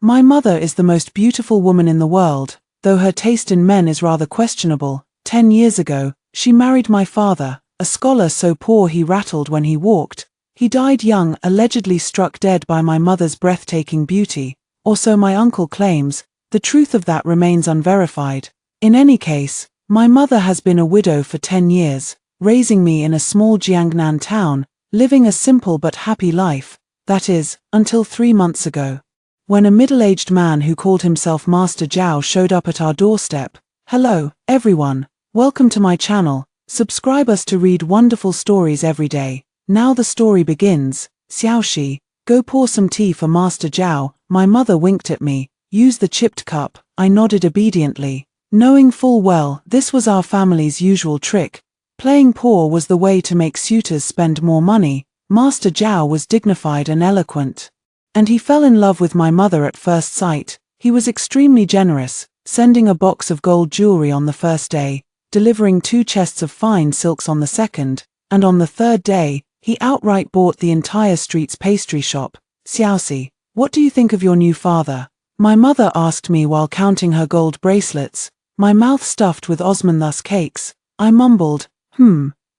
My mother is the most beautiful woman in the world, though her taste in men is rather questionable. 10 years ago, she married my father, a scholar so poor he rattled when he walked. He died young, allegedly struck dead by my mother's breathtaking beauty, or so my uncle claims. The truth of that remains unverified. In any case, my mother has been a widow for 10 years, raising me in a small Jiangnan town, living a simple but happy life, that is, until 3 months ago, when a middle-aged man who called himself Master Zhao showed up at our doorstep. Hello, everyone. Welcome to my channel. Subscribe us to read wonderful stories every day. Now the story begins. Xiaoxi, go pour some tea for Master Zhao. My mother winked at me. Use the chipped cup. I nodded obediently, knowing full well this was our family's usual trick. Playing poor was the way to make suitors spend more money. Master Zhao was dignified and eloquent, and he fell in love with my mother at first sight. He was extremely generous, sending a box of gold jewelry on the first day, delivering 2 chests of fine silks on the second, and on the third day, he outright bought the entire street's pastry shop. Xiaoxi, what do you think of your new father? My mother asked me while counting her gold bracelets, my mouth stuffed with Osmanthus cakes. I mumbled,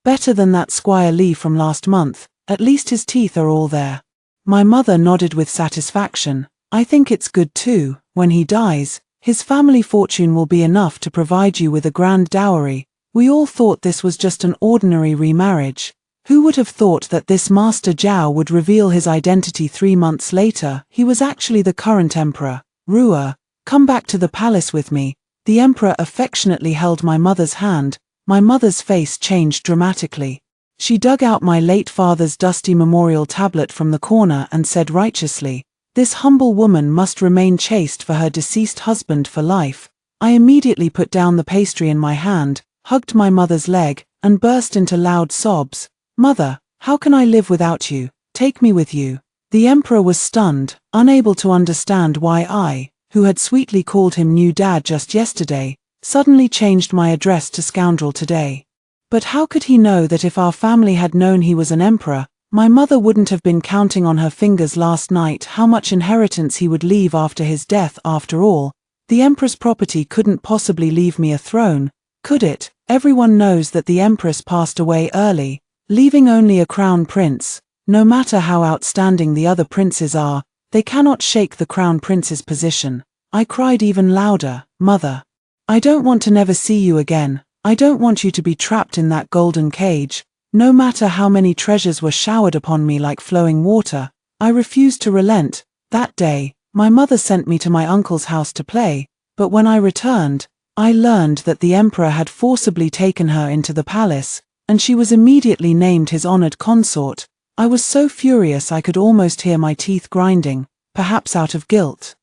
better than that Squire Li from last month, at least his teeth are all there. My mother nodded with satisfaction. I think it's good too. When he dies, his family fortune will be enough to provide you with a grand dowry. We all thought this was just an ordinary remarriage. Who would have thought that this Master Zhao would reveal his identity 3 months later? He was actually the current emperor. Ruer, come back to the palace with me. The emperor affectionately held my mother's hand. My mother's face changed dramatically. She dug out my late father's dusty memorial tablet from the corner and said righteously, "This humble woman must remain chaste for her deceased husband for life." I immediately put down the pastry in my hand, hugged my mother's leg, and burst into loud sobs. "Mother, how can I live without you? Take me with you." The emperor was stunned, unable to understand why I, who had sweetly called him new dad just yesterday, suddenly changed my address to scoundrel today. But how could he know that if our family had known he was an emperor, my mother wouldn't have been counting on her fingers last night how much inheritance he would leave after his death? After all, the emperor's property couldn't possibly leave me a throne, could it? Everyone knows that the empress passed away early, leaving only a crown prince. No matter how outstanding the other princes are, they cannot shake the crown prince's position. I cried even louder. Mother, I don't want to never see you again. I don't want you to be trapped in that golden cage. No matter how many treasures were showered upon me like flowing water, I refused to relent. That day, my mother sent me to my uncle's house to play, but when I returned, I learned that the emperor had forcibly taken her into the palace, and she was immediately named his honored consort. I was so furious I could almost hear my teeth grinding, perhaps out of guilt.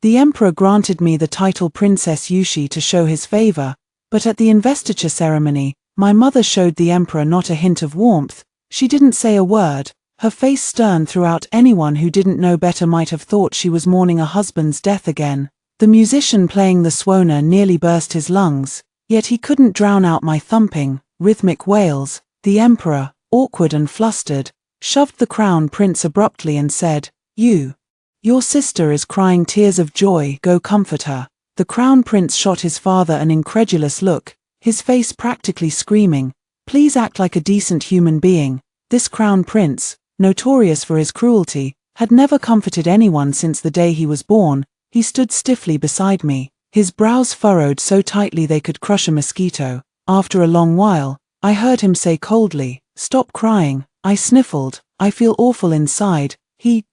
The emperor granted me the title Princess Yushi to show his favor, but at the investiture ceremony, my mother showed the emperor not a hint of warmth. She didn't say a word, her face stern throughout. Anyone who didn't know better might have thought she was mourning a husband's death again. The musician playing the swona nearly burst his lungs, yet he couldn't drown out my thumping, rhythmic wails. The emperor, awkward and flustered, shoved the crown prince abruptly and said, Your sister is crying tears of joy, go comfort her." The crown prince shot his father an incredulous look, his face practically screaming, "Please act like a decent human being." This crown prince, notorious for his cruelty, had never comforted anyone since the day he was born. He stood stiffly beside me, his brows furrowed so tightly they could crush a mosquito. After a long while, I heard him say coldly, "Stop crying." I sniffled, "I feel awful inside."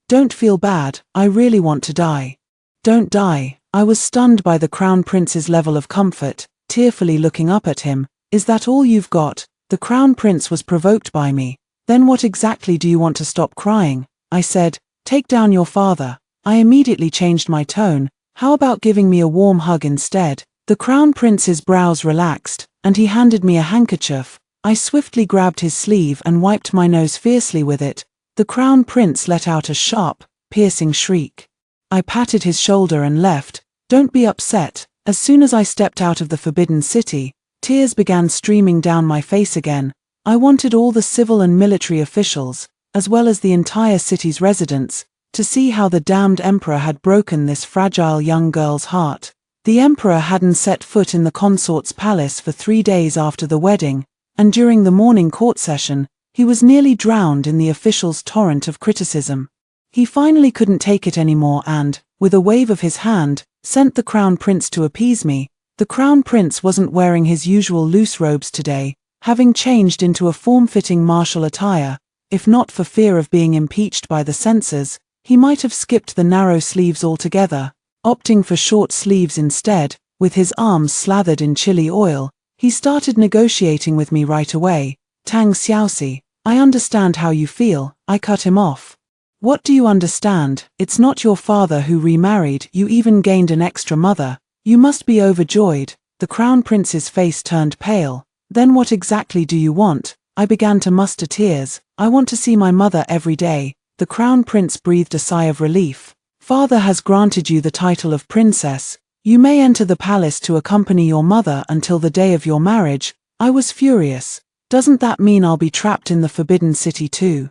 Don't feel bad, I really want to die." "Don't die." I was stunned by the crown prince's level of comfort, tearfully looking up at him. "Is that all you've got?" The crown prince was provoked by me. "Then what exactly do you want to stop crying?" I said, "Take down your father." I immediately changed my tone. "How about giving me a warm hug instead?" The crown prince's brows relaxed, and he handed me a handkerchief. I swiftly grabbed his sleeve and wiped my nose fiercely with it. The crown prince let out a sharp, piercing shriek. I patted his shoulder and left. "Don't be upset." As soon as I stepped out of the Forbidden City, tears began streaming down my face again. I wanted all the civil and military officials, as well as the entire city's residents, to see how the damned emperor had broken this fragile young girl's heart. The emperor hadn't set foot in the consort's palace for 3 days after the wedding, and during the morning court session, he was nearly drowned in the officials' torrent of criticism. He finally couldn't take it anymore and, with a wave of his hand, sent the crown prince to appease me. The crown prince wasn't wearing his usual loose robes today, having changed into a form-fitting martial attire. If not for fear of being impeached by the censors, he might have skipped the narrow sleeves altogether. Opting for short sleeves instead, with his arms slathered in chili oil, he started negotiating with me right away. Tang Xiaoxi, I understand how you feel, I cut him off. What do you understand? It's not your father who remarried, you even gained an extra mother. You must be overjoyed. The crown prince's face turned pale. Then what exactly do you want? I began to muster tears. I want to see my mother every day. The crown prince breathed a sigh of relief. Father has granted you the title of princess. You may enter the palace to accompany your mother until the day of your marriage. I was furious. Doesn't that mean I'll be trapped in the Forbidden City too?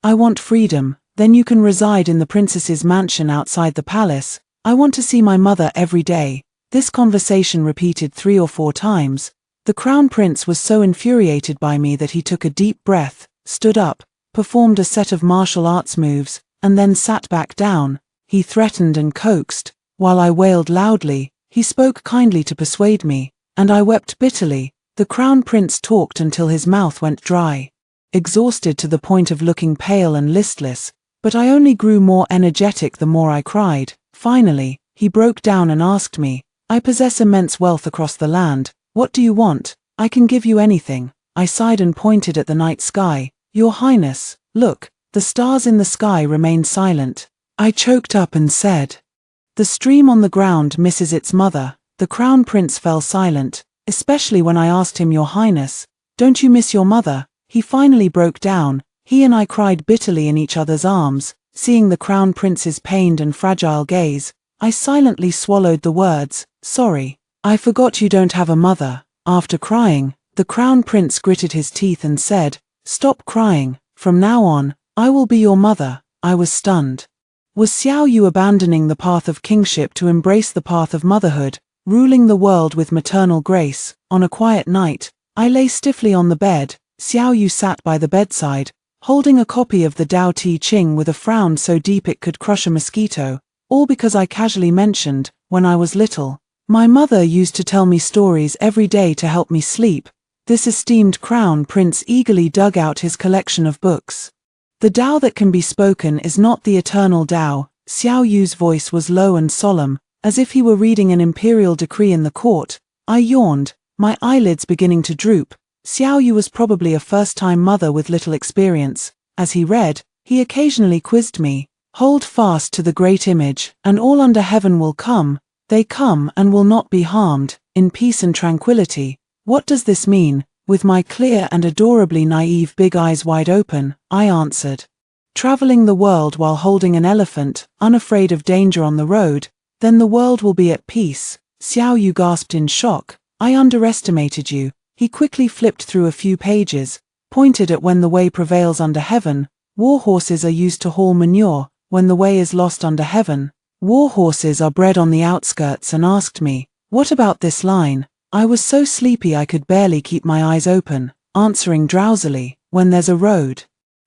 I want freedom. Then you can reside in the princess's mansion outside the palace. I want to see my mother every day. This conversation repeated 3 or 4 times. The crown prince was so infuriated by me that he took a deep breath, stood up, performed a set of martial arts moves, and then sat back down. He threatened and coaxed. While I wailed loudly, he spoke kindly to persuade me, and I wept bitterly. The crown prince talked until his mouth went dry. Exhausted to the point of looking pale and listless, but I only grew more energetic the more I cried. Finally, he broke down and asked me, I possess immense wealth across the land. What do you want? I can give you anything. I sighed and pointed at the night sky. Your Highness, look, the stars in the sky remained silent. I choked up and said, the stream on the ground misses its mother. The crown prince fell silent, especially when I asked him, Your Highness, don't you miss your mother? He finally broke down. He and I cried bitterly in each other's arms. Seeing the crown prince's pained and fragile gaze, I silently swallowed the words, sorry. I forgot you don't have a mother. After crying, the crown prince gritted his teeth and said, stop crying. From now on, I will be your mother. I was stunned. Was Xiao Yu abandoning the path of kingship to embrace the path of motherhood, ruling the world with maternal grace? On a quiet night, I lay stiffly on the bed. Xiao Yu sat by the bedside, holding a copy of the Tao Te Ching with a frown so deep it could crush a mosquito, all because I casually mentioned, when I was little, my mother used to tell me stories every day to help me sleep. This esteemed crown prince eagerly dug out his collection of books. The Tao that can be spoken is not the eternal Tao. Xiao Yu's voice was low and solemn, as if he were reading an imperial decree in the court. I yawned, my eyelids beginning to droop. Xiao Yu was probably a first-time mother with little experience. As he read, he occasionally quizzed me. Hold fast to the great image, and all under heaven will come. They come and will not be harmed, in peace and tranquility. What does this mean? With my clear and adorably naive big eyes wide open, I answered. Traveling the world while holding an elephant, unafraid of danger on the road, then the world will be at peace. Xiao Yu gasped in shock. I underestimated you. He quickly flipped through a few pages, pointed at when the way prevails under heaven. War horses are used to haul manure. When the way is lost under heaven, war horses are bred on the outskirts, and asked me, what about this line? I was so sleepy I could barely keep my eyes open, answering drowsily, when there's a road.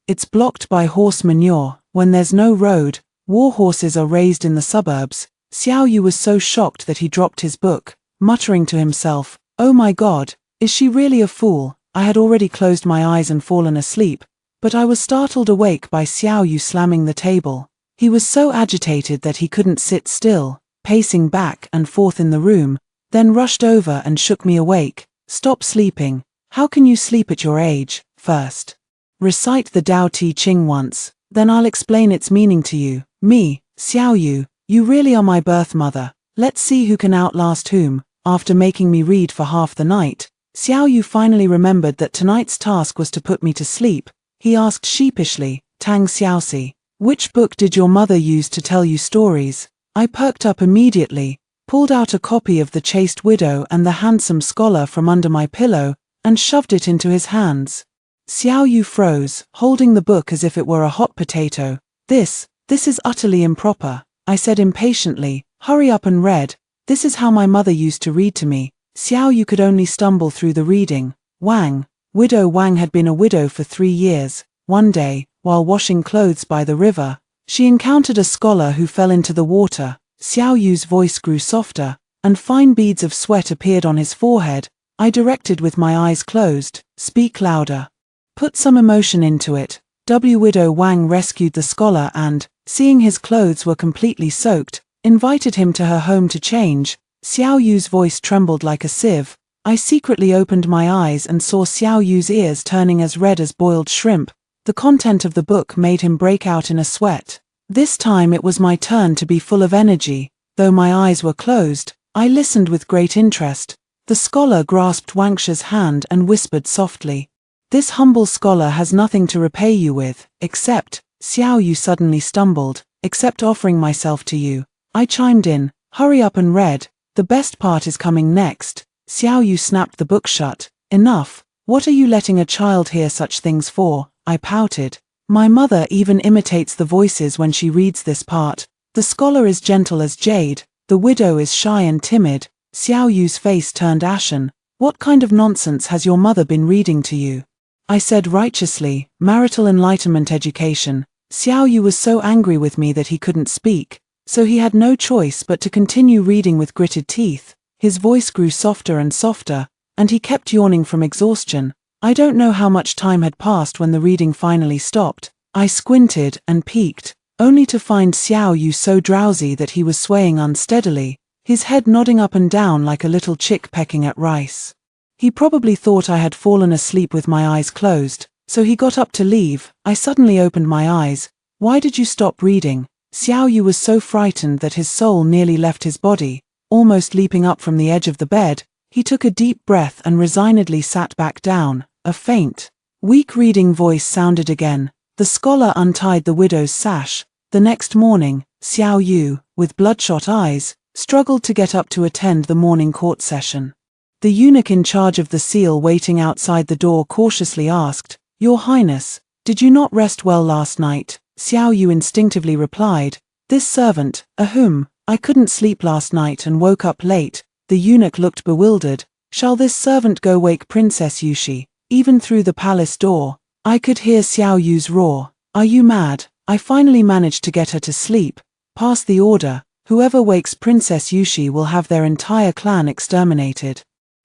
It's blocked by horse manure. When there's no road, war horses are raised in the suburbs. Xiao Yu was so shocked that he dropped his book, muttering to himself, oh my God, is she really a fool? I had already closed my eyes and fallen asleep, but I was startled awake by Xiao Yu slamming the table. He was so agitated that he couldn't sit still, pacing back and forth in the room, then rushed over and shook me awake. Stop sleeping. How can you sleep at your age? First, recite the Tao Te Ching once, then I'll explain its meaning to you. Me, Xiao Yu, you really are my birth mother. Let's see who can outlast whom. After making me read for half the night, Xiao Yu finally remembered that tonight's task was to put me to sleep. He asked sheepishly, Tang Xiaoxi, which book did your mother use to tell you stories? I perked up immediately, pulled out a copy of The Chaste Widow and The Handsome Scholar from under my pillow, and shoved it into his hands. Xiao Yu froze, holding the book as if it were a hot potato. This This is utterly improper, I said impatiently. Hurry up and read. This is how my mother used to read to me. Xiao Yu could only stumble through the reading. Wang. Widow Wang had been a widow for 3 years. One day, while washing clothes by the river, she encountered a scholar who fell into the water. Xiao Yu's voice grew softer, and fine beads of sweat appeared on his forehead. I directed with my eyes closed, "Speak louder. Put some emotion into it." Widow Wang rescued the scholar and, seeing his clothes were completely soaked, invited him to her home to change. Xiao Yu's voice trembled like a sieve. I secretly opened my eyes and saw Xiao Yu's ears turning as red as boiled shrimp. The content of the book made him break out in a sweat. This time it was my turn to be full of energy. Though my eyes were closed, I listened with great interest. The scholar grasped Wangsha's hand and whispered softly, "This humble scholar has nothing to repay you with, except," Xiao Yu suddenly stumbled, "except offering myself to you." I chimed in, "Hurry up and read. The best part is coming next." Xiao Yu snapped the book shut. "Enough. What are you letting a child hear such things for?" I pouted. "My mother even imitates the voices when she reads this part. The scholar is gentle as jade, the widow is shy and timid." Xiao Yu's face turned ashen. "What kind of nonsense has your mother been reading to you?" I said righteously, "Marital enlightenment education." Xiao Yu was so angry with me that he couldn't speak, so he had no choice but to continue reading with gritted teeth. His voice grew softer and softer, and he kept yawning from exhaustion. I don't know how much time had passed when the reading finally stopped. I squinted and peeked, only to find Xiao Yu so drowsy that he was swaying unsteadily, his head nodding up and down like a little chick pecking at rice. He probably thought I had fallen asleep with my eyes closed, so he got up to leave. I suddenly opened my eyes. "Why did you stop reading?" Xiao Yu was so frightened that his soul nearly left his body. Almost leaping up from the edge of the bed, he took a deep breath and resignedly sat back down. A faint, weak reading voice sounded again. The scholar untied the widow's sash. The next morning, Xiao Yu, with bloodshot eyes, struggled to get up to attend the morning court session. The eunuch in charge of the seal waiting outside the door cautiously asked, "Your Highness, did you not rest well last night?" Xiao Yu instinctively replied, "This servant, ahum, I couldn't sleep last night and woke up late." The eunuch looked bewildered. "Shall this servant go wake Princess Yushi?" Even through the palace door, I could hear Xiao Yu's roar. "Are you mad? I finally managed to get her to sleep. Pass the order. Whoever wakes Princess Yushi will have their entire clan exterminated."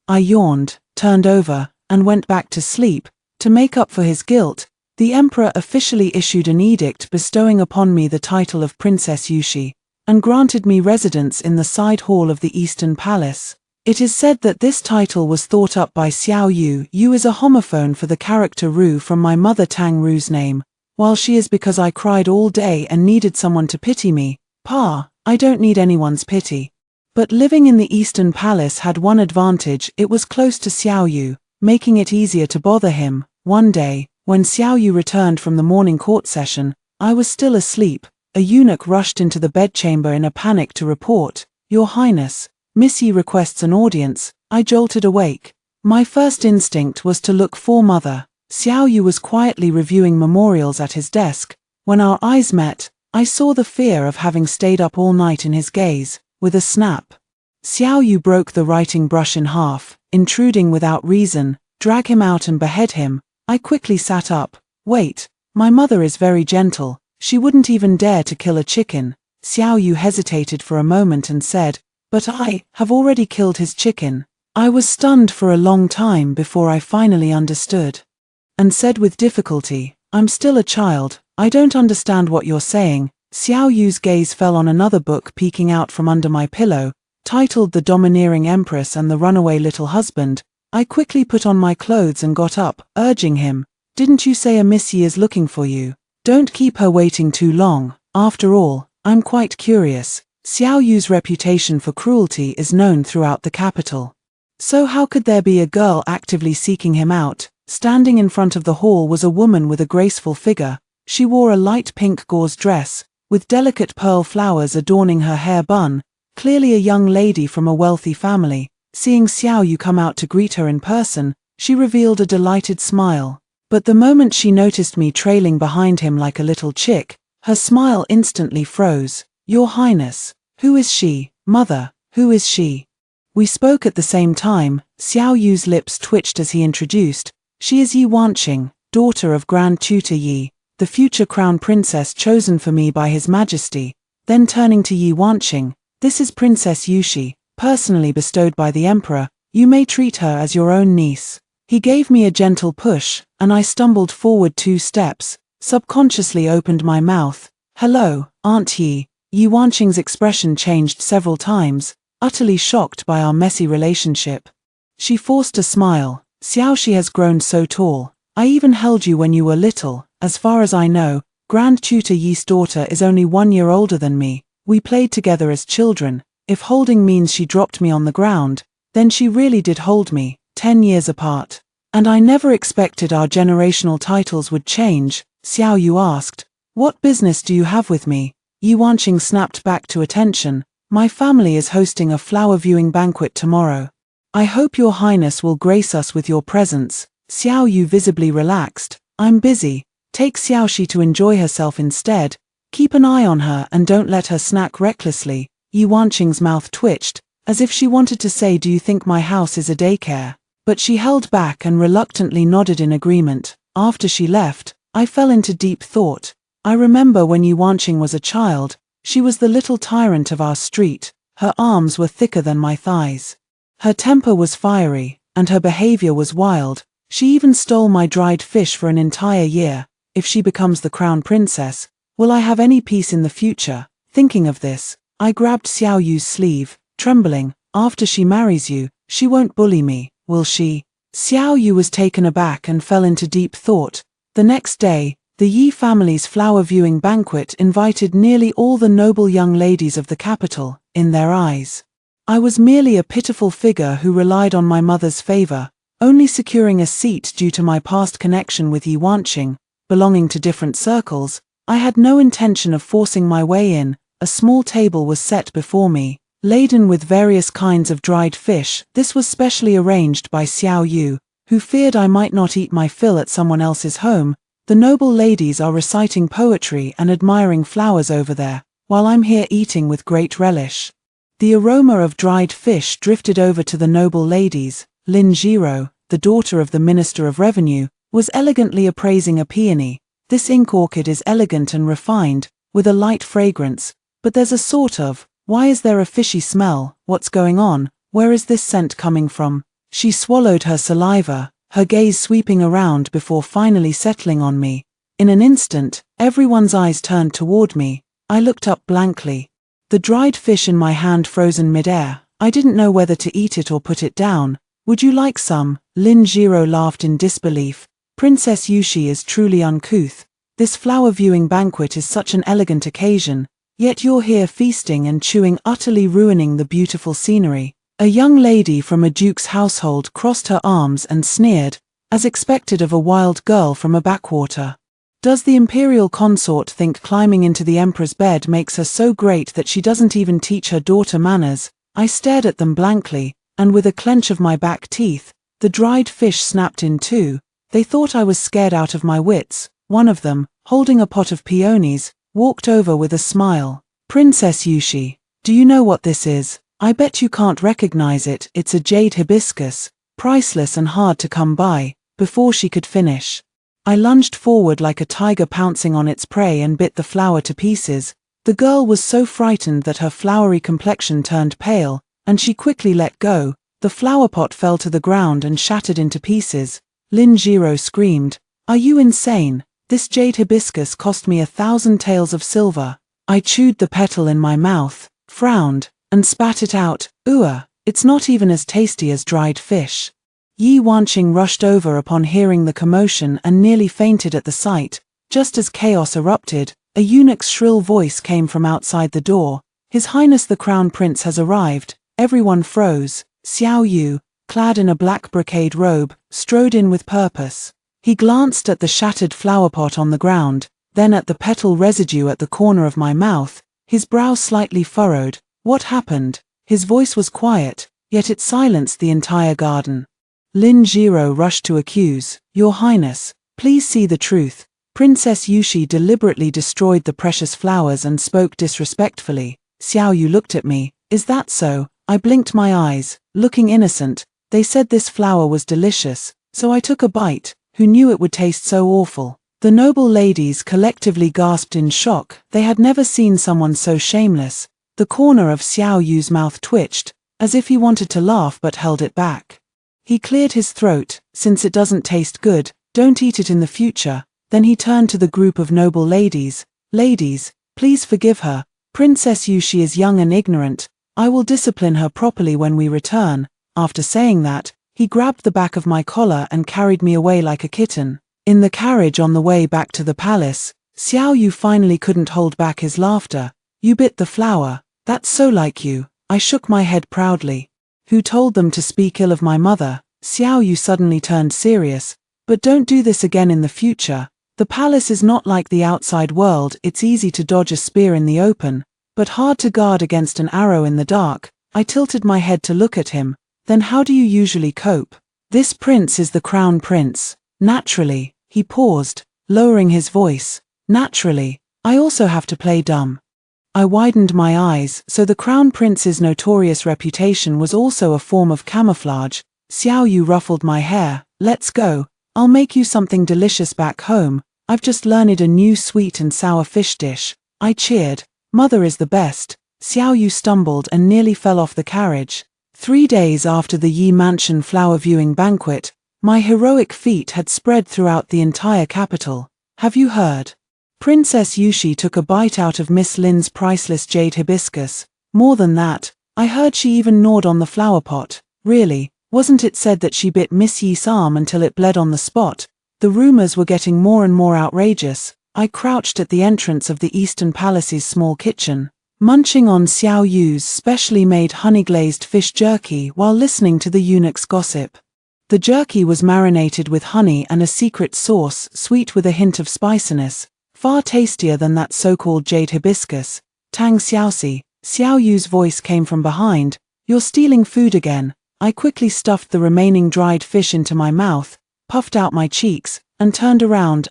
I yawned, turned over, and went back to sleep. To make up for his guilt, the emperor officially issued an edict bestowing upon me the title of Princess Yushi, and granted me residence in the side hall of the Eastern Palace. It is said that this title was thought up by Xiao Yu. Yu is a homophone for the character Ru from my mother Tang Ru's name, while she is because I cried all day and needed someone to pity me. Pa, I don't need anyone's pity. But living in the Eastern Palace had one advantage: it was close to Xiao Yu, making it easier to bother him. One day, when Xiao Yu returned from the morning court session, I was still asleep. A eunuch rushed into the bedchamber in a panic to report, "Your Highness, Miss Yi requests an audience." I jolted awake. My first instinct was to look for Mother. Xiao Yu was quietly reviewing memorials at his desk. When our eyes met, I saw the fear of having stayed up all night in his gaze. With a snap, Xiao Yu broke the writing brush in half, intruding without reason. "Drag him out and behead him." I quickly sat up. "Wait, my mother is very gentle. She wouldn't even dare to kill a chicken." Xiao Yu hesitated for a moment and said, "But I have already killed his chicken." I was stunned for a long time before I finally understood, and said with difficulty, "I'm still a child. I don't understand what you're saying." Xiao Yu's gaze fell on another book peeking out from under my pillow, titled The Domineering Empress and the Runaway Little Husband. I quickly put on my clothes and got up, urging him, "Didn't you say a Miss Yi is looking for you? Don't keep her waiting too long. After all, I'm quite curious." Xiao Yu's reputation for cruelty is known throughout the capital. So how could there be a girl actively seeking him out? Standing in front of the hall was a woman with a graceful figure. She wore a light pink gauze dress, with delicate pearl flowers adorning her hair bun, clearly a young lady from a wealthy family. Seeing Xiao Yu come out to greet her in person, she revealed a delighted smile. But the moment she noticed me trailing behind him like a little chick, Her smile instantly froze. Your Highness, who is she? Mother, who is she? We spoke at the same time. Xiao Yu's lips twitched as he introduced. She is Yi Wanqing, daughter of Grand Tutor Yi, the future crown princess chosen for me by His Majesty. Then turning to Yi Wanqing, this is Princess Yushi, personally bestowed by the Emperor. You may treat her as your own niece. He gave me a gentle push, and I stumbled forward 2 steps, subconsciously opened my mouth. Hello, Aunt Yi. Yi Wanqing's expression changed several times, utterly shocked by our messy relationship. She forced a smile. Xiaoxi has grown so tall. I even held you when you were little. As far as I know, Grand Tutor Yi's daughter is only 1 year older than me. We played together as children. If holding means she dropped me on the ground, then she really did hold me, 10 years apart. And I never expected our generational titles would change. Xiao Yu asked, what business do you have with me? Yi Wanqing snapped back to attention. My family is hosting a flower viewing banquet tomorrow. I hope your Highness will grace us with your presence. Xiao Yu visibly relaxed. I'm busy. Take Xiaoxi to enjoy herself instead. Keep an eye on her and don't let her snack recklessly. Yi Wanqing's mouth twitched, as if she wanted to say, do you think my house is a daycare? But she held back and reluctantly nodded in agreement. After she left, I fell into deep thought. I remember when Yi Wanqing was a child, she was the little tyrant of our street. Her arms were thicker than my thighs. Her temper was fiery, and her behavior was wild. She even stole my dried fish for an entire year. If she becomes the crown princess, will I have any peace in the future? Thinking of this, I grabbed Xiao Yu's sleeve, trembling. After she marries you, she won't bully me, will she? Xiao Yu was taken aback and fell into deep thought. The next day, the Yi family's flower viewing banquet invited nearly all the noble young ladies of the capital. In their eyes, I was merely a pitiful figure who relied on my mother's favor, only securing a seat due to my past connection with Yi Wanqing. Belonging to different circles, I had no intention of forcing my way in. A small table was set before me, laden with various kinds of dried fish. This was specially arranged by Xiao Yu, who feared I might not eat my fill at someone else's home. The noble ladies are reciting poetry and admiring flowers over there, while I'm here eating with great relish. The aroma of dried fish drifted over to the noble ladies. Lin Jiro, the daughter of the Minister of Revenue, was elegantly appraising a peony. This ink orchid is elegant and refined, with a light fragrance, but there's a sort of, why is there a fishy smell? What's going on? Where is this scent coming from? She swallowed her saliva, her gaze sweeping around before finally settling on me. In an instant, everyone's eyes turned toward me. I looked up blankly. The dried fish in my hand frozen mid-air. I didn't know whether to eat it or put it down. Would you like some? Lin Jiro laughed in disbelief. Princess Yushi is truly uncouth. This flower viewing banquet is such an elegant occasion, yet you're here feasting and chewing, utterly ruining the beautiful scenery. A young lady from a duke's household crossed her arms and sneered, as expected of a wild girl from a backwater. Does the imperial consort think climbing into the emperor's bed makes her so great that she doesn't even teach her daughter manners? I stared at them blankly, and with a clench of my back teeth, the dried fish snapped in two. They thought I was scared out of my wits. One of them, holding a pot of peonies, walked over with a smile. Princess Yushi, do you know what this is? I bet you can't recognize it. It's a jade hibiscus, priceless and hard to come by. Before she could finish, I lunged forward like a tiger pouncing on its prey and bit the flower to pieces. The girl was so frightened that her flowery complexion turned pale, and she quickly let go. The flower pot fell to the ground and shattered into pieces. Lin Jiro screamed, "Are you insane? This jade hibiscus cost me 1,000 taels of silver." I chewed the petal in my mouth, frowned, and spat it out. It's not even as tasty as dried fish. Yi Wanqing rushed over upon hearing the commotion and nearly fainted at the sight. Just as chaos erupted, a eunuch's shrill voice came from outside the door. "His Highness the Crown Prince has arrived." Everyone froze. Xiao Yu, clad in a black brocade robe, strode in with purpose. He glanced at the shattered flower pot on the ground, then at the petal residue at the corner of my mouth, his brow slightly furrowed. What happened? His voice was quiet, yet it silenced the entire garden. Lin Jiro rushed to accuse. "Your Highness, please see the truth. Princess Yushi deliberately destroyed the precious flowers and spoke disrespectfully. Xiao Yu looked at me. Is that so? I blinked my eyes, looking innocent. They said this flower was delicious, so I took a bite. Who knew it would taste so awful? The noble ladies collectively gasped in shock. They had never seen someone so shameless. The corner of Xiao Yu's mouth twitched, as if he wanted to laugh but held it back. He cleared his throat. Since it doesn't taste good, don't eat it in the future. Then he turned to the group of noble ladies. Ladies, please forgive her. Princess Yushi is young and ignorant. I will discipline her properly when we return. After saying that, he grabbed the back of my collar and carried me away like a kitten. In the carriage on the way back to the palace, Xiao Yu finally couldn't hold back his laughter. You bit the flower. That's so like you. I shook my head proudly. Who told them to speak ill of my mother? Xiao Yu suddenly turned serious. But don't do this again in the future. The palace is not like the outside world. It's easy to dodge a spear in the open, but hard to guard against an arrow in the dark. I tilted my head to look at him. Then how do you usually cope? This prince is the crown prince. Naturally. He paused, lowering his voice. Naturally. I also have to play dumb. I widened my eyes. So the crown prince's notorious reputation was also a form of camouflage. Xiao Yu ruffled my hair. Let's go. I'll make you something delicious back home. I've just learned a new sweet and sour fish dish. I cheered. Mother is the best. Xiao Yu stumbled and nearly fell off the carriage. 3 days after the Yi Mansion flower viewing banquet, my heroic feat had spread throughout the entire capital. Have you heard? Princess Yushi took a bite out of Miss Lin's priceless jade hibiscus. More than that, I heard she even gnawed on the flower pot. Really, wasn't it said that she bit Miss Yi's arm until it bled on the spot? The rumors were getting more and more outrageous. I crouched at the entrance of the Eastern Palace's small kitchen, munching on Xiao Yu's specially made honey-glazed fish jerky while listening to the eunuch's gossip. The jerky was marinated with honey and a secret sauce, sweet with a hint of spiciness, far tastier than that so-called jade hibiscus. Tang Xiaoxi, Xiao Yu's voice came from behind. You're stealing food again. I quickly stuffed the remaining dried fish into my mouth, puffed out my cheeks, and turned around,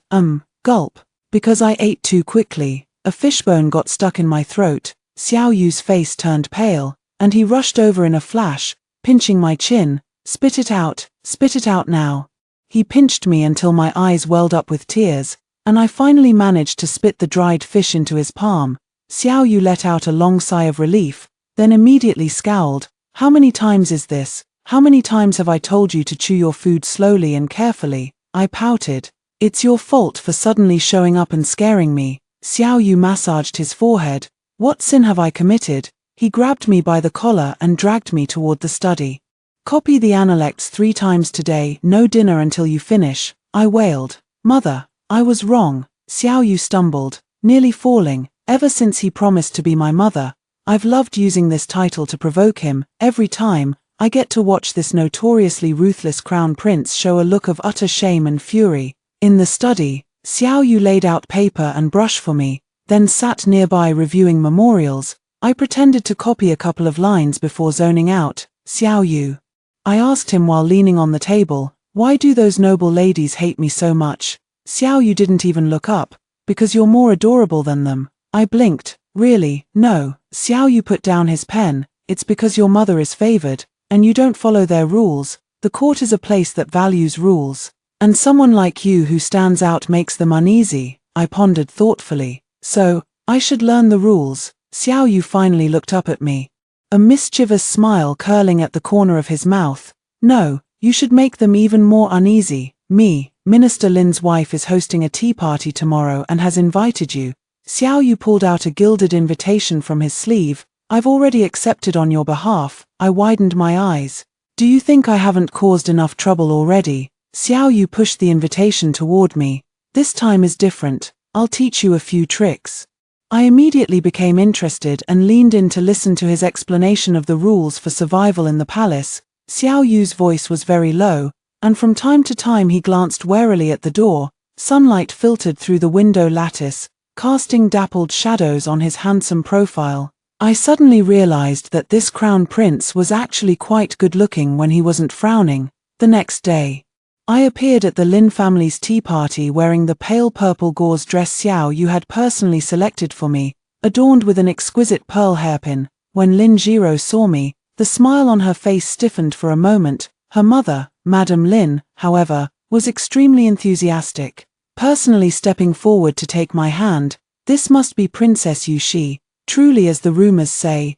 gulp. Because I ate too quickly, a fishbone got stuck in my throat. Xiao Yu's face turned pale, and he rushed over in a flash, pinching my chin. Spit it out now. He pinched me until my eyes welled up with tears, and I finally managed to spit the dried fish into his palm. Xiao Yu let out a long sigh of relief, then immediately scowled. How many times is this? How many times have I told you to chew your food slowly and carefully? I pouted. It's your fault for suddenly showing up and scaring me. Xiao Yu massaged his forehead. What sin have I committed? He grabbed me by the collar and dragged me toward the study. Copy the analects 3 times today, no dinner until you finish, I wailed. Mother, I was wrong. Xiao Yu stumbled, nearly falling. Ever since he promised to be my mother, I've loved using this title to provoke him. Every time, I get to watch this notoriously ruthless crown prince show a look of utter shame and fury. In the study, Xiao Yu laid out paper and brush for me, then sat nearby reviewing memorials. I pretended to copy a couple of lines before zoning out. Xiao Yu. I asked him while leaning on the table, why do those noble ladies hate me so much? Xiao Yu didn't even look up. Because you're more adorable than them. I blinked. Really, no. Xiao Yu put down his pen. It's because your mother is favored, and you don't follow their rules. The court is a place that values rules. And someone like you who stands out makes them uneasy. I pondered thoughtfully. So, I should learn the rules. Xiao Yu finally looked up at me, a mischievous smile curling at the corner of his mouth. No, you should make them even more uneasy. Me, Minister Lin's wife, is hosting a tea party tomorrow and has invited you. Xiao Yu pulled out a gilded invitation from his sleeve. I've already accepted on your behalf. I widened my eyes. Do you think I haven't caused enough trouble already? Xiao Yu pushed the invitation toward me. This time is different. I'll teach you a few tricks. I immediately became interested and leaned in to listen to his explanation of the rules for survival in the palace. Xiao Yu's voice was very low, and from time to time he glanced warily at the door. Sunlight filtered through the window lattice, casting dappled shadows on his handsome profile. I suddenly realized that this crown prince was actually quite good-looking when he wasn't frowning. The next day, I appeared at the Lin family's tea party wearing the pale purple gauze dress Xiao Yu had personally selected for me, adorned with an exquisite pearl hairpin. When Lin Jiro saw me, the smile on her face stiffened for a moment. Her mother, Madame Lin, however, was extremely enthusiastic, personally stepping forward to take my hand. "This must be Princess Yu Shi, truly as the rumors say,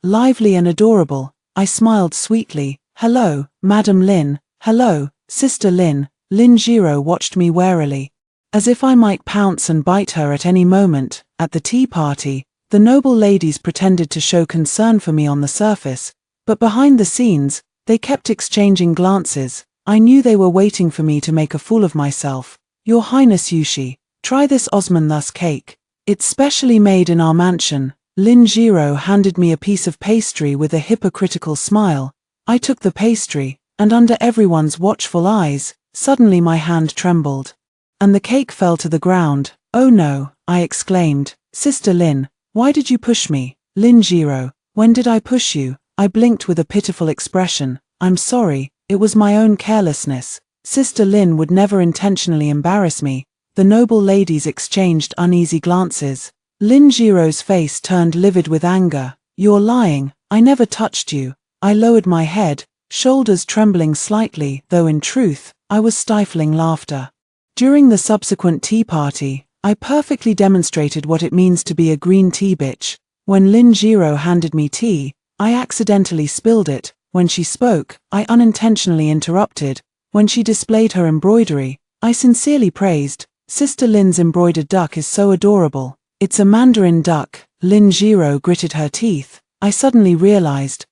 lively and adorable." I smiled sweetly. "Hello, Madame Lin, hello, Sister Lin." Lin Jiro watched me warily, as if I might pounce and bite her at any moment. At the tea party, the noble ladies pretended to show concern for me on the surface, but behind the scenes, they kept exchanging glances. I knew they were waiting for me to make a fool of myself. "Your Highness Yushi, try this Osmanthus cake. It's specially made in our mansion." Lin Jiro handed me a piece of pastry with a hypocritical smile. I took the pastry, and under everyone's watchful eyes, suddenly my hand trembled, and the cake fell to the ground. "Oh no," I exclaimed. "Sister Lin, why did you push me?" "Lin Jiro, when did I push you?" I blinked with a pitiful expression. "I'm sorry, it was my own carelessness." Sister Lin would never intentionally embarrass me. The noble ladies exchanged uneasy glances. Lin Jiro's face turned livid with anger. "You're lying, I never touched you." I lowered my head, shoulders trembling slightly, though in truth, I was stifling laughter. During the subsequent tea party, I perfectly demonstrated what it means to be a green tea bitch. When Lin Jiro handed me tea, I accidentally spilled it. When she spoke, I unintentionally interrupted. When she displayed her embroidery, I sincerely praised. "Sister Lin's embroidered duck is so adorable." "It's a mandarin duck." Lin Jiro gritted her teeth. I suddenly realized,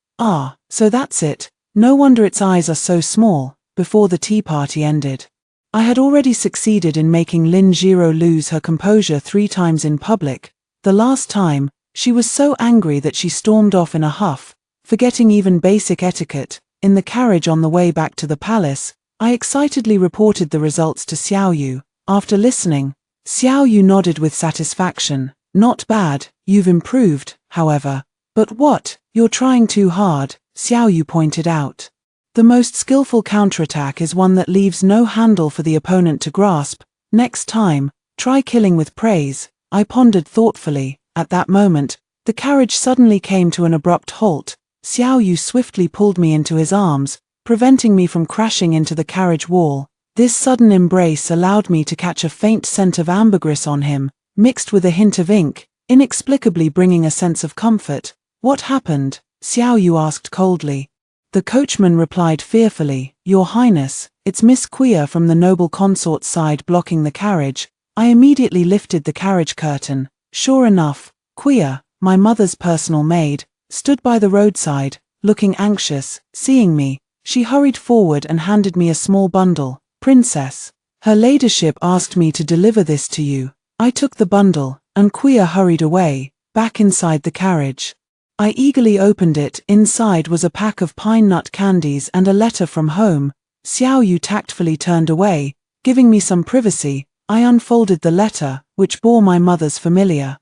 so that's it. No wonder its eyes are so small. Before the tea party ended, I had already succeeded in making Lin Jiro lose her composure 3 times in public. The last time, she was so angry that she stormed off in a huff, forgetting even basic etiquette. In the carriage on the way back to the palace, I excitedly reported the results to Xiao Yu. After listening, Xiao Yu nodded with satisfaction. "Not bad, you've improved, however." "But what? You're trying too hard," Xiao Yu pointed out. "The most skillful counterattack is one that leaves no handle for the opponent to grasp. Next time, try killing with praise." I pondered thoughtfully. At that moment, the carriage suddenly came to an abrupt halt. Xiao Yu swiftly pulled me into his arms, preventing me from crashing into the carriage wall. This sudden embrace allowed me to catch a faint scent of ambergris on him, mixed with a hint of ink, inexplicably bringing a sense of comfort. "What happened?" Xiao Yu asked coldly. The coachman replied fearfully, "Your Highness, it's Miss Quia from the noble consort's side blocking the carriage." I immediately lifted the carriage curtain. Sure enough, Quia, my mother's personal maid, stood by the roadside, looking anxious. Seeing me, she hurried forward and handed me a small bundle. "Princess, her ladyship asked me to deliver this to you." I took the bundle, and Quia hurried away, back inside the carriage. I eagerly opened it. Inside was a pack of pine nut candies and a letter from home. Xiao Yu tactfully turned away, giving me some privacy. I unfolded the letter, which bore my mother's familiar,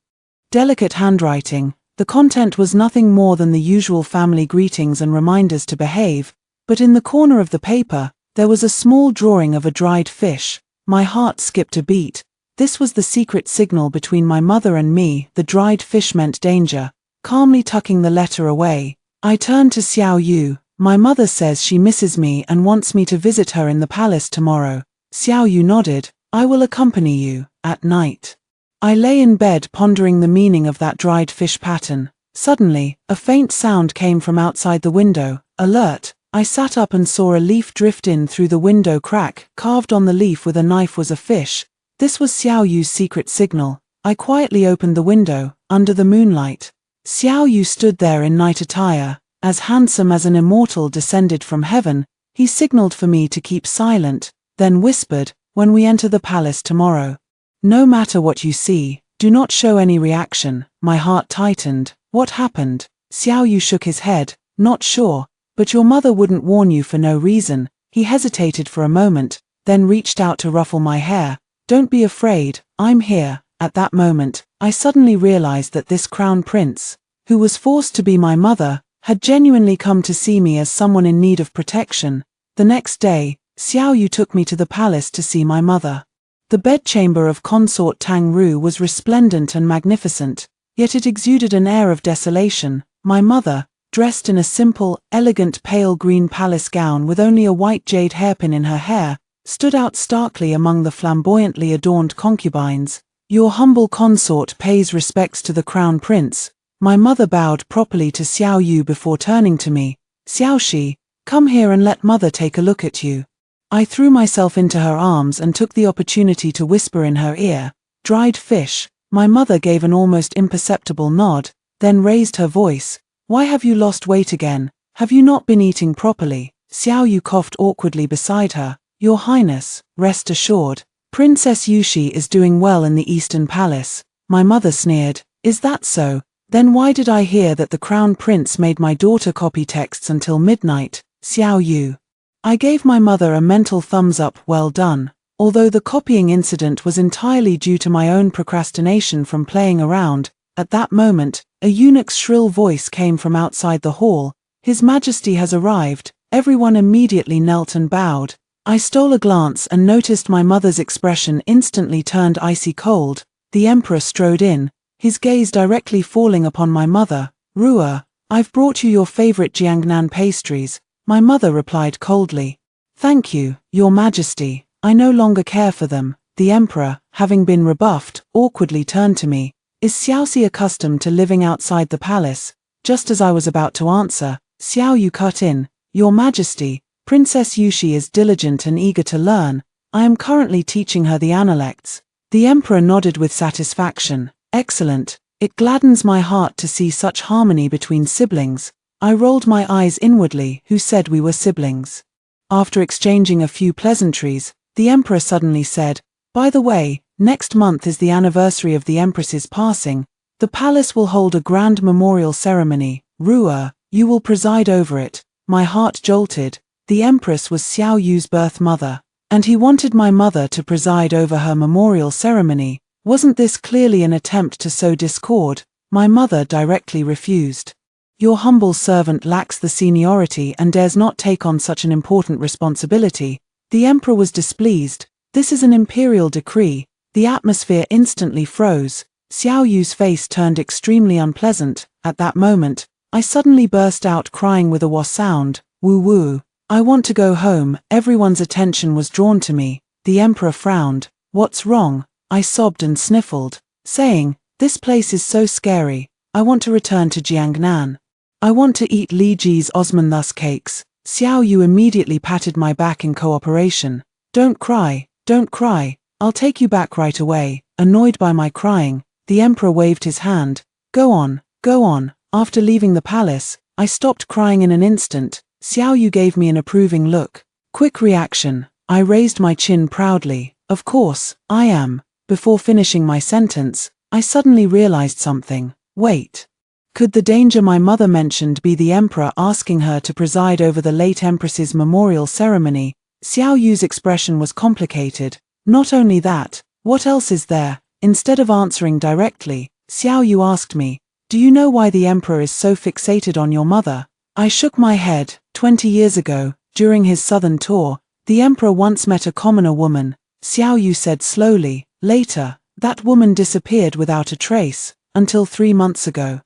delicate handwriting. The content was nothing more than the usual family greetings and reminders to behave, but in the corner of the paper, there was a small drawing of a dried fish. My heart skipped a beat. This was the secret signal between my mother and me. The dried fish meant danger. Calmly tucking the letter away, I turned to Xiao Yu. "My mother says she misses me and wants me to visit her in the palace tomorrow." Xiao Yu nodded. "I will accompany you." At night, I lay in bed pondering the meaning of that dried fish pattern. Suddenly, a faint sound came from outside the window. Alert! I sat up and saw a leaf drift in through the window crack. Carved on the leaf with a knife was a fish. This was Xiao Yu's secret signal. I quietly opened the window. Under the moonlight, Xiao Yu stood there in night attire, as handsome as an immortal descended from heaven. He signaled for me to keep silent, then whispered, "When we enter the palace tomorrow, no matter what you see, do not show any reaction." My heart tightened. "What happened?" Xiao Yu shook his head. "Not sure, but your mother wouldn't warn you for no reason." He hesitated for a moment, then reached out to ruffle my hair. "Don't be afraid, I'm here." At that moment, I suddenly realized that this crown prince, who was forced to be my mother, had genuinely come to see me as someone in need of protection. The next day, Xiao Yu took me to the palace to see my mother. The bedchamber of consort Tang Ru was resplendent and magnificent, yet it exuded an air of desolation. My mother, dressed in a simple, elegant pale green palace gown with only a white jade hairpin in her hair, stood out starkly among the flamboyantly adorned concubines. "Your humble consort pays respects to the crown prince." My mother bowed properly to Xiao Yu before turning to me. "Xiaoxi, come here and let mother take a look at you." I threw myself into her arms and took the opportunity to whisper in her ear, "Dried fish." My mother gave an almost imperceptible nod, then raised her voice. "Why have you lost weight again? Have you not been eating properly?" Xiao Yu coughed awkwardly beside her. "Your Highness, rest assured, Princess Yushi is doing well in the Eastern Palace." My mother sneered. "Is that so? Then why did I hear that the Crown Prince made my daughter copy texts until midnight?" Xiao Yu. I gave my mother a mental thumbs up, well done. Although the copying incident was entirely due to my own procrastination from playing around, at that moment, a eunuch's shrill voice came from outside the hall. "His Majesty has arrived." Everyone immediately knelt and bowed. I stole a glance and noticed my mother's expression instantly turned icy cold. The Emperor strode in, his gaze directly falling upon my mother. "Ruer, I've brought you your favorite Jiangnan pastries." My mother replied coldly. "Thank you, Your Majesty, I no longer care for them." The Emperor, having been rebuffed, awkwardly turned to me. "Is Xiaoxi accustomed to living outside the palace?" Just as I was about to answer, Xiao Yu cut in. "Your Majesty, Princess Yushi is diligent and eager to learn. I am currently teaching her the analects." The Emperor nodded with satisfaction. "Excellent. It gladdens my heart to see such harmony between siblings." I rolled my eyes inwardly. Who said we were siblings? After exchanging a few pleasantries, the Emperor suddenly said, "By the way, next month is the anniversary of the Empress's passing. The palace will hold a grand memorial ceremony. Ruer, you will preside over it." My heart jolted. The Empress was Xiao Yu's birth mother, and he wanted my mother to preside over her memorial ceremony. Wasn't this clearly an attempt to sow discord? My mother directly refused. "Your humble servant lacks the seniority and dares not take on such an important responsibility." The Emperor was displeased. "This is an imperial decree." The atmosphere instantly froze. Xiao Yu's face turned extremely unpleasant. At that moment, I suddenly burst out crying with a wah sound. "Woo woo. I want to go home." Everyone's attention was drawn to me. The Emperor frowned. "What's wrong?" I sobbed and sniffled, saying, "This place is so scary. I want to return to Jiangnan. I want to eat Li Ji's Osmanthus cakes." Xiao Yu immediately patted my back in cooperation. "Don't cry, don't cry. I'll take you back right away." Annoyed by my crying, the Emperor waved his hand. Go on, go on." After leaving the palace, I stopped crying in an instant. Xiao Yu gave me an approving look. Quick reaction. I raised my chin proudly. "Of course, I am." Before finishing my sentence, I suddenly realized something. Wait. Could the danger my mother mentioned be the Emperor asking her to preside over the late Empress's memorial ceremony? Xiao Yu's expression was complicated. Not only that, what else is there? Instead of answering directly, Xiao Yu asked me, "Do you know why the Emperor is so fixated on your mother?" I shook my head. 20 years ago, during his southern tour, the Emperor once met a commoner woman. Xiao Yu said slowly. "Later, that woman disappeared without a trace, until 3 months ago.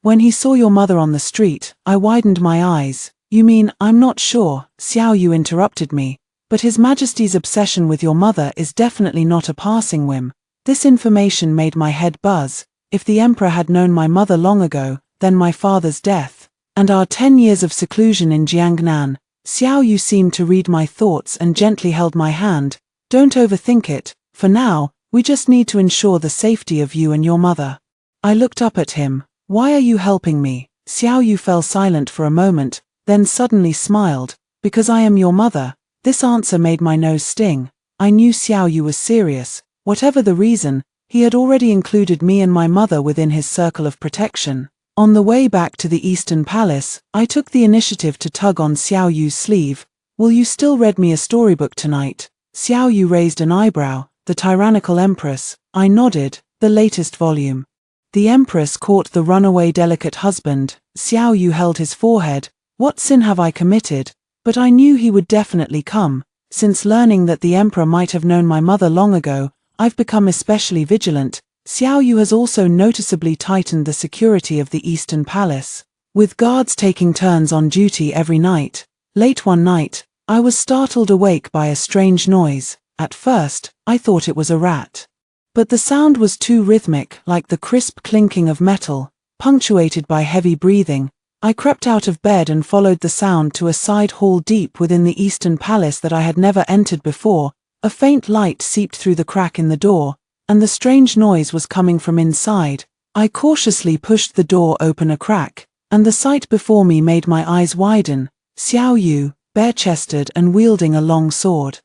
When he saw your mother on the street, I widened my eyes." "You mean, I'm not sure," Xiao Yu interrupted me, "but His Majesty's obsession with your mother is definitely not a passing whim." This information made my head buzz. If the Emperor had known my mother long ago, then my father's death, and our 10 years of seclusion in Jiangnan. Xiao Yu seemed to read my thoughts and gently held my hand. "Don't overthink it. For now, we just need to ensure the safety of you and your mother." I looked up at him. "Why are you helping me?" Xiao Yu fell silent for a moment, then suddenly smiled. "Because I am your mother." This answer made my nose sting. I knew Xiao Yu was serious. Whatever the reason, he had already included me and my mother within his circle of protection. On the way back to the Eastern Palace, I took the initiative to tug on Xiao Yu's sleeve. "Will you still read me a storybook tonight?" Xiao Yu raised an eyebrow. "The Tyrannical Empress." I nodded. "The latest volume." The Empress caught the runaway delicate husband. Xiao Yu held his forehead. "What sin have I committed?" But I knew he would definitely come. Since learning that the emperor might have known my mother long ago, I've become especially vigilant. Xiao Yu has also noticeably tightened the security of the Eastern Palace, with guards taking turns on duty every night. Late one night, I was startled awake by a strange noise. At first, I thought it was a rat. But the sound was too rhythmic, like the crisp clinking of metal, punctuated by heavy breathing. I crept out of bed and followed the sound to a side hall deep within the Eastern Palace that I had never entered before. A faint light seeped through the crack in the door, and the strange noise was coming from inside. I cautiously pushed the door open a crack, and the sight before me made my eyes widen. Xiao Yu, bare-chested and wielding a long sword,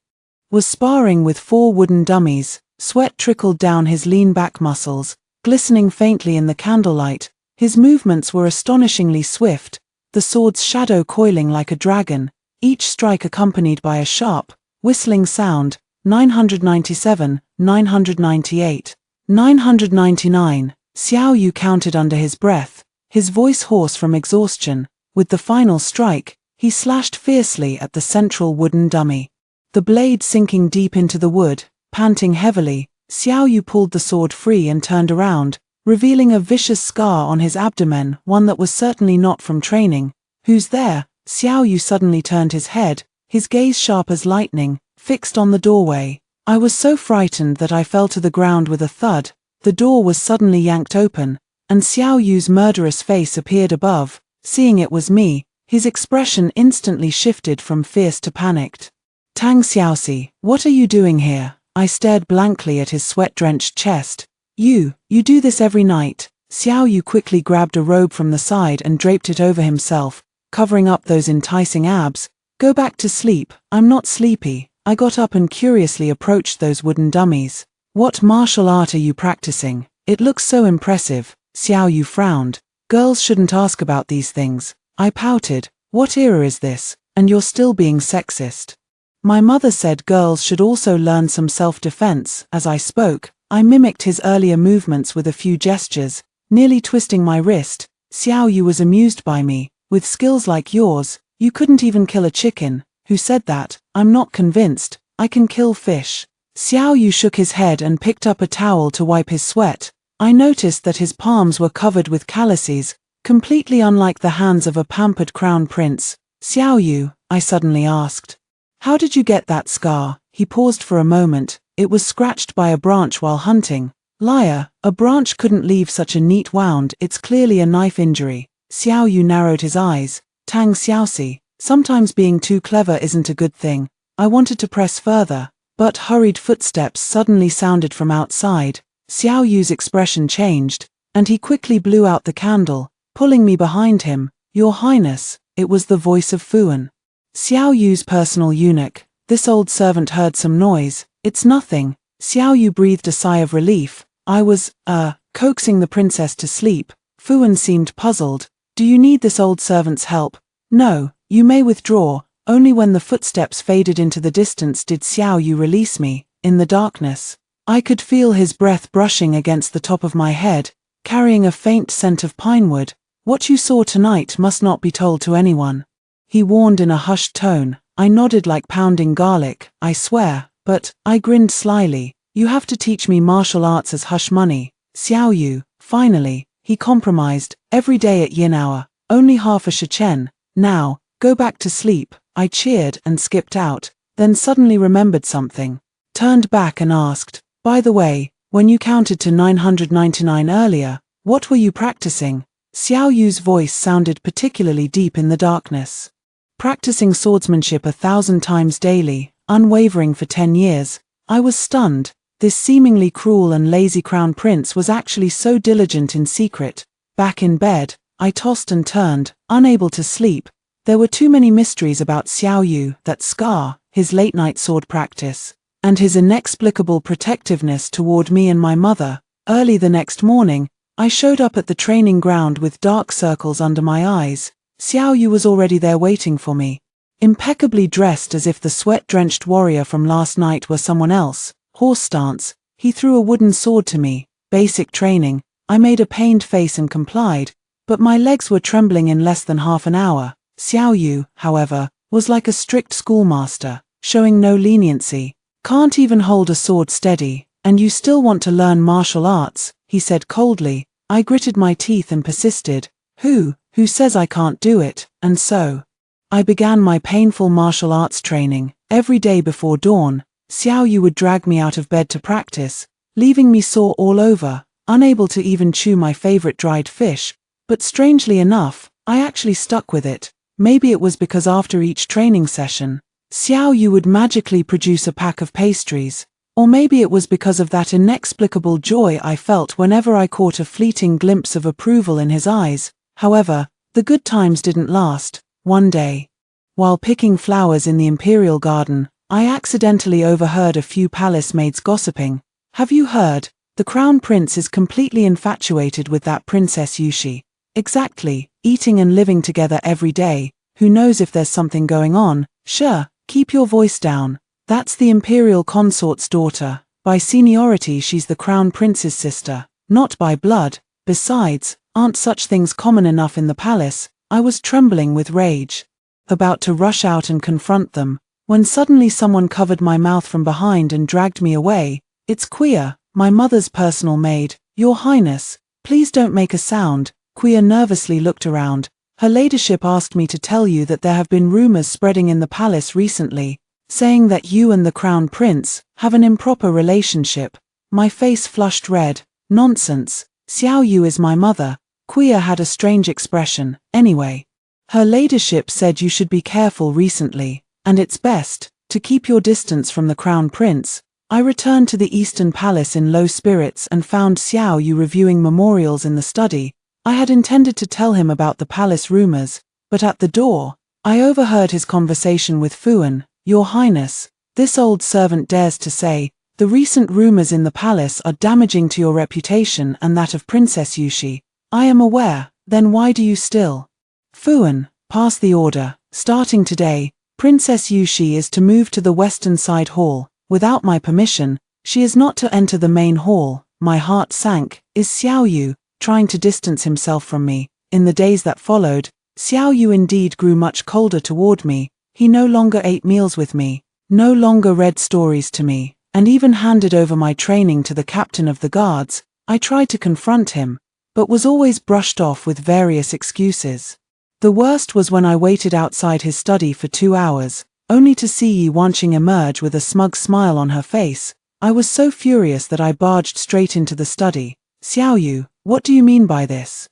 was sparring with 4 wooden dummies. Sweat trickled down his lean back muscles, glistening faintly in the candlelight. His movements were astonishingly swift, the sword's shadow coiling like a dragon, each strike accompanied by a sharp, whistling sound. 997, 998, 999, Xiao Yu counted under his breath, his voice hoarse from exhaustion. With the final strike, he slashed fiercely at the central wooden dummy, the blade sinking deep into the wood. Panting heavily, Xiao Yu pulled the sword free and turned around, revealing a vicious scar on his abdomen, one that was certainly not from training. "Who's there?" Xiao Yu suddenly turned his head, his gaze sharp as lightning, fixed on the doorway. I was so frightened that I fell to the ground with a thud. The door was suddenly yanked open, and Xiao Yu's murderous face appeared above. Seeing it was me, his expression instantly shifted from fierce to panicked. "Tang Xiaoxi, what are you doing here?" I stared blankly at his sweat-drenched chest. You do this every night." Xiao Yu quickly grabbed a robe from the side and draped it over himself, covering up those enticing abs. "Go back to sleep." "I'm not sleepy." I got up and curiously approached those wooden dummies. "What martial art are you practicing? It looks so impressive." Xiao Yu frowned. "Girls shouldn't ask about these things." I pouted. "What era is this? And you're still being sexist." "My mother said girls should also learn some self-defense." As I spoke, I mimicked his earlier movements with a few gestures, nearly twisting my wrist. Xiao Yu was amused by me. "With skills like yours, you couldn't even kill a chicken." "Who said that?" "I'm not convinced. I can kill fish." Xiao Yu shook his head and picked up a towel to wipe his sweat. I noticed that his palms were covered with calluses, completely unlike the hands of a pampered crown prince. "Xiao Yu," I suddenly asked, "how did you get that scar?" He paused for a moment. "It was scratched by a branch while hunting." "Liar, a branch couldn't leave such a neat wound. It's clearly a knife injury." Xiao Yu narrowed his eyes. "Tang Xiaoxi, sometimes being too clever isn't a good thing." I wanted to press further, but hurried footsteps suddenly sounded from outside. Xiao Yu's expression changed, and he quickly blew out the candle, pulling me behind him. "Your Highness." It was the voice of Fuan, Xiao Yu's personal eunuch. This old servant heard some noise. "It's nothing." Xiao Yu breathed a sigh of relief. "I was, coaxing the princess to sleep." Fuan seemed puzzled. "Do you need this old servant's help?" "No, you may withdraw." Only when the footsteps faded into the distance did Xiao Yu release me. In the darkness, I could feel his breath brushing against the top of my head, carrying a faint scent of pinewood. "What you saw tonight must not be told to anyone," he warned in a hushed tone. I nodded like pounding garlic. "I swear." But I grinned slyly. "You have to teach me martial arts as hush money." Xiao Yu, finally, he compromised. "Every day at yin hour, only half a shichen. Now, go back to sleep." I cheered and skipped out, then suddenly remembered something. Turned back and asked, "By the way, when you counted to 999 earlier, what were you practicing?" Xiao Yu's voice sounded particularly deep in the darkness. "Practicing swordsmanship 1,000 times daily, unwavering for 10 years. I was stunned. This seemingly cruel and lazy crown prince was actually so diligent in secret. Back in bed, I tossed and turned, unable to sleep. There were too many mysteries about Xiao Yu, that scar, his late-night sword practice, and his inexplicable protectiveness toward me and my mother. Early the next morning, I showed up at the training ground with dark circles under my eyes. Xiao Yu was already there waiting for me, impeccably dressed as if the sweat-drenched warrior from last night were someone else. Horse stance, he threw a wooden sword to me. Basic training. I made a pained face and complied, but my legs were trembling in less than half an hour. Xiao Yu, however, was like a strict schoolmaster. showing no leniency. Can't even hold a sword steady, and you still want to learn martial arts, he said coldly. I gritted my teeth and persisted. Who says I can't do it? And so I began my painful martial arts training. Every day before dawn, Xiao Yu would drag me out of bed to practice, leaving me sore all over, unable to even chew my favorite dried fish. But strangely enough, I actually stuck with it. Maybe it was because after each training session, Xiao Yu would magically produce a pack of pastries. Or maybe it was because of that inexplicable joy I felt whenever I caught a fleeting glimpse of approval in his eyes. However, the good times didn't last. One day, while picking flowers in the imperial garden, I accidentally overheard a few palace maids gossiping. Have you heard? The crown prince is completely infatuated with that Princess Yushi. Exactly, eating and living together every day. Who knows if there's something going on? Sure, keep your voice down. That's the imperial consort's daughter. By seniority she's the crown prince's sister, not by blood. Besides, aren't such things common enough in the palace? I was trembling with rage, about to rush out and confront them, when suddenly someone covered my mouth from behind and dragged me away. It's Quia, my mother's personal maid. Your Highness, please don't make a sound. Quia nervously looked around. Her ladyship asked me to tell you that there have been rumors spreading in the palace recently, saying that you and the crown prince have an improper relationship. My face flushed red. Nonsense. Xiao Yu is my mother. Quia had a strange expression. Anyway, her ladyship said you should be careful recently, and it's best to keep your distance from the crown prince. I returned to the Eastern Palace in low spirits and found Xiao Yu reviewing memorials in the study. I had intended to tell him about the palace rumors, but at the door, I overheard his conversation with Fuan. Your Highness, this old servant dares to say, the recent rumors in the palace are damaging to your reputation and that of Princess Yushi. I am aware. Then why do you still? Fuan, pass the order. Starting today, Princess Yushi is to move to the western side hall. Without my permission, she is not to enter the main hall. My heart sank. Is Xiao Yu trying to distance himself from me? In the days that followed, Xiao Yu indeed grew much colder toward me. He no longer ate meals with me, no longer read stories to me, and even handed over my training to the captain of the guards. I tried to confront him, but was always brushed off with various excuses. The worst was when I waited outside his study for 2 hours, only to see Yi Wanqing emerge with a smug smile on her face. I was so furious that I barged straight into the study. Xiao Yu, what do you mean by this?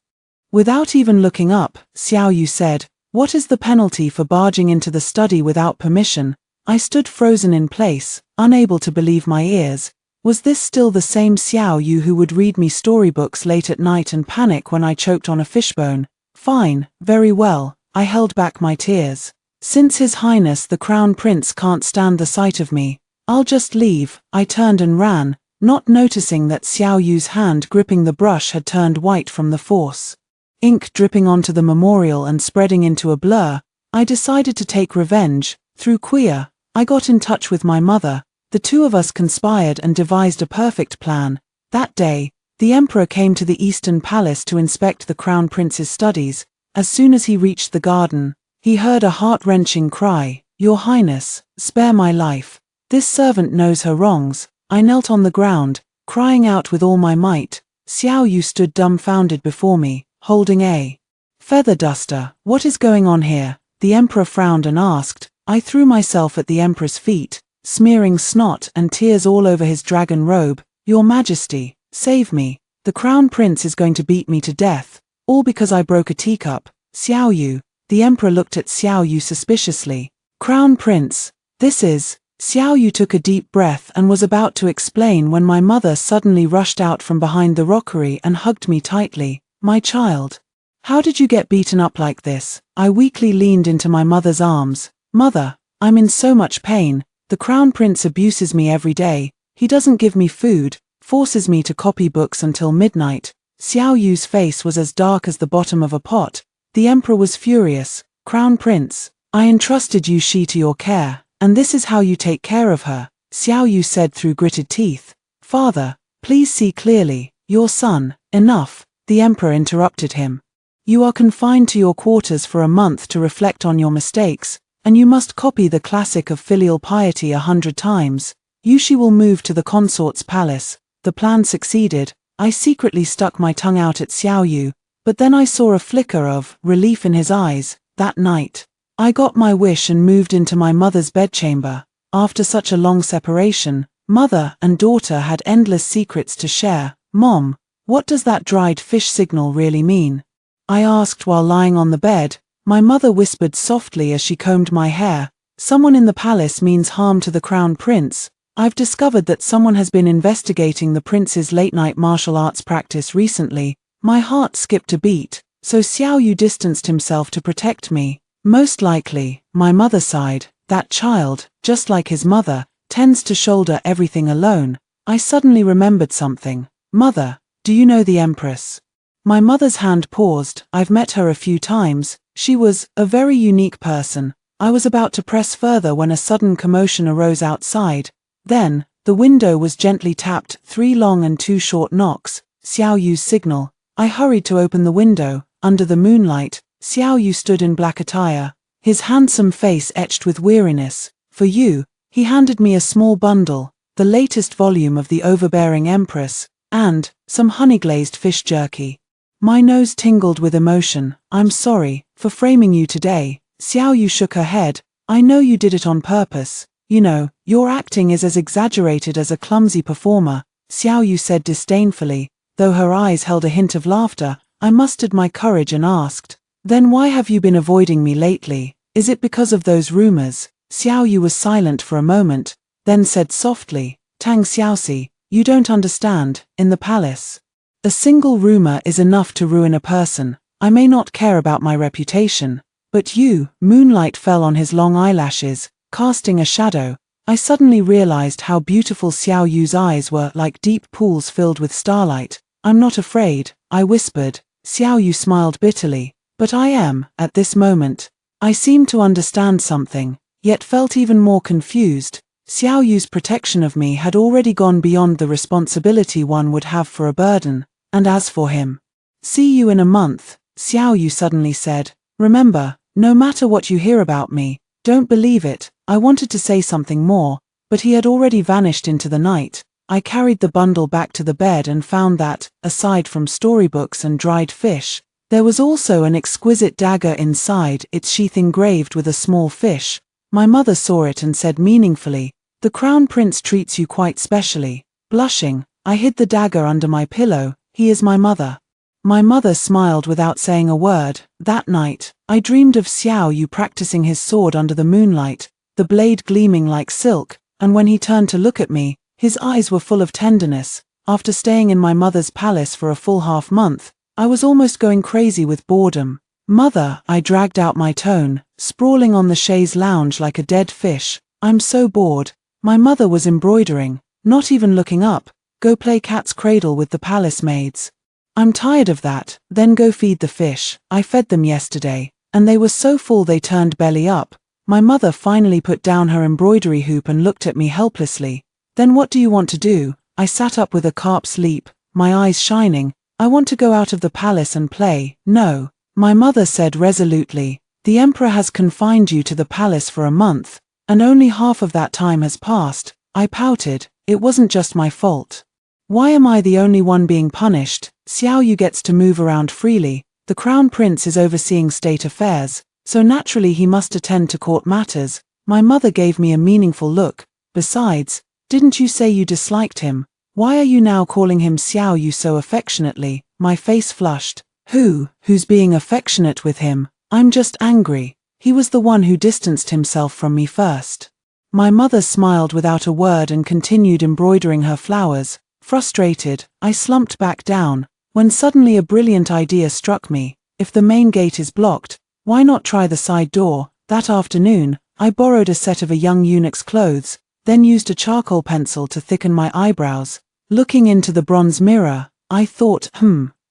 Without even looking up, Xiao Yu said, what is the penalty for barging into the study without permission? I stood frozen in place, unable to believe my ears. Was this still the same Xiao Yu who would read me storybooks late at night and panic when I choked on a fishbone? Fine, very well. I held back my tears. Since His Highness the Crown Prince can't stand the sight of me, I'll just leave. I turned and ran, not noticing that Xiao Yu's hand gripping the brush had turned white from the force. Ink dripping onto the memorial and spreading into a blur. I decided to take revenge. Through Quia, I got in touch with my mother. The two of us conspired and devised a perfect plan. That day, the emperor came to the Eastern Palace to inspect the crown prince's studies. As soon as he reached the garden, he heard a heart-wrenching cry. Your Highness, spare my life. This servant knows her wrongs. I knelt on the ground, crying out with all my might. Xiao Yu stood dumbfounded before me, holding a feather duster. What is going on here? The emperor frowned and asked. I threw myself at the emperor's feet, smearing snot and tears all over his dragon robe. Your Majesty, save me. The crown prince is going to beat me to death, all because I broke a teacup. Xiao Yu. The emperor looked at Xiao Yu suspiciously. Crown prince, this is... Xiao Yu took a deep breath and was about to explain when my mother suddenly rushed out from behind the rockery and hugged me tightly. My child, how did you get beaten up like this? I weakly leaned into my mother's arms. Mother, I'm in so much pain. The crown prince abuses me every day. He doesn't give me food, forces me to copy books until midnight. Xiao Yu's face was as dark as the bottom of a pot. The emperor was furious. Crown prince, I entrusted Yushi to your care, and this is how you take care of her, Xiao Yu said through gritted teeth. Father, please see clearly. Your son. Enough. The emperor interrupted him. You are confined to your quarters for a month to reflect on your mistakes, and you must copy the classic of filial piety 100 times. She will move to the consort's palace. The plan succeeded. I secretly stuck my tongue out at Xiao Yu, but then I saw a flicker of relief in his eyes. That night, I got my wish and moved into my mother's bedchamber. After such a long separation, mother and daughter had endless secrets to share. "Mom, what does that dried fish signal really mean?" I asked while lying on the bed. My mother whispered softly as she combed my hair. "Someone in the palace means harm to the crown prince. I've discovered that someone has been investigating the prince's late-night martial arts practice recently." My heart skipped a beat. So Xiao Yu distanced himself to protect me. Most likely, my mother sighed. That child, just like his mother, tends to shoulder everything alone. I suddenly remembered something. "Mother, do you know the Empress?" My mother's hand paused. "I've met her a few times. She was a very unique person." I was about to press further when a sudden commotion arose outside. Then, the window was gently tapped, 3 long and 2 short knocks. Xiao Yu's signal. I hurried to open the window. Under the moonlight, Xiao Yu stood in black attire, his handsome face etched with weariness. "For you." He handed me a small bundle, the latest volume of The Overbearing Empress, and some honey-glazed fish jerky. My nose tingled with emotion. "I'm sorry for framing you today." Xiao Yu shook her head. "I know you did it on purpose. You know, your acting is as exaggerated as a clumsy performer," Xiao Yu said disdainfully, though her eyes held a hint of laughter. I mustered my courage and asked, "Then why have you been avoiding me lately? Is it because of those rumors?" Xiao Yu was silent for a moment, then said softly, "Tang Xiaoxi, you don't understand. In the palace, a single rumor is enough to ruin a person. I may not care about my reputation, but you." Moonlight fell on his long eyelashes, casting a shadow. I suddenly realized how beautiful Xiao Yu's eyes were, like deep pools filled with starlight. "I'm not afraid," I whispered. Xiao Yu smiled bitterly. "But I am, at this moment." I seemed to understand something, yet felt even more confused. Xiao Yu's protection of me had already gone beyond the responsibility one would have for a burden. And as for him, "See you in a month," Xiao Yu suddenly said. "Remember, no matter what you hear about me, don't believe it." I wanted to say something more, but he had already vanished into the night. I carried the bundle back to the bed and found that, aside from storybooks and dried fish, there was also an exquisite dagger inside, its sheath engraved with a small fish. My mother saw it and said meaningfully, "The crown prince treats you quite specially." Blushing, I hid the dagger under my pillow. "He is my mother." My mother smiled without saying a word. That night, I dreamed of Xiao Yu practicing his sword under the moonlight, the blade gleaming like silk, and when he turned to look at me, his eyes were full of tenderness. After staying in my mother's palace for a full half-month, I was almost going crazy with boredom. "Mother," I dragged out my tone, sprawling on the chaise lounge like a dead fish. "I'm so bored." My mother was embroidering, not even looking up. "Go play cat's cradle with the palace maids." "I'm tired of that." "Then go feed the fish." I fed them yesterday, and they were so full they turned belly up. My mother finally put down her embroidery hoop and looked at me helplessly. "Then what do you want to do?" I sat up with a carp's leap, my eyes shining. "I want to go out of the palace and play." "No," my mother said resolutely. "The emperor has confined you to the palace for a month, and only half of that time has passed." I pouted. It wasn't just my fault. Why am I the only one being punished? Xiao Yu gets to move around freely. The crown prince is overseeing state affairs, so naturally he must attend to court matters. My mother gave me a meaningful look. "Besides, didn't you say you disliked him? Why are you now calling him Xiao Yu so affectionately?" My face flushed. Who's being affectionate with him? I'm just angry. He was the one who distanced himself from me first. My mother smiled without a word and continued embroidering her flowers. Frustrated, I slumped back down, when suddenly a brilliant idea struck me. If the main gate is blocked, why not try the side door? That afternoon, I borrowed a set of a young eunuch's clothes, then used a charcoal pencil to thicken my eyebrows. Looking into the bronze mirror, I thought,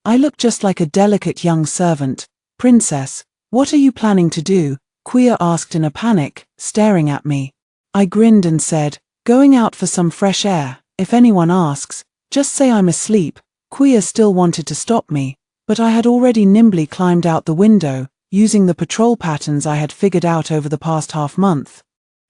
I look just like a delicate young servant. "Princess, what are you planning to do?" Quia asked in a panic, staring at me. I grinned and said, "Going out for some fresh air. If anyone asks, just say I'm asleep." Quia still wanted to stop me, but I had already nimbly climbed out the window. using the patrol patterns I had figured out over the past half-month.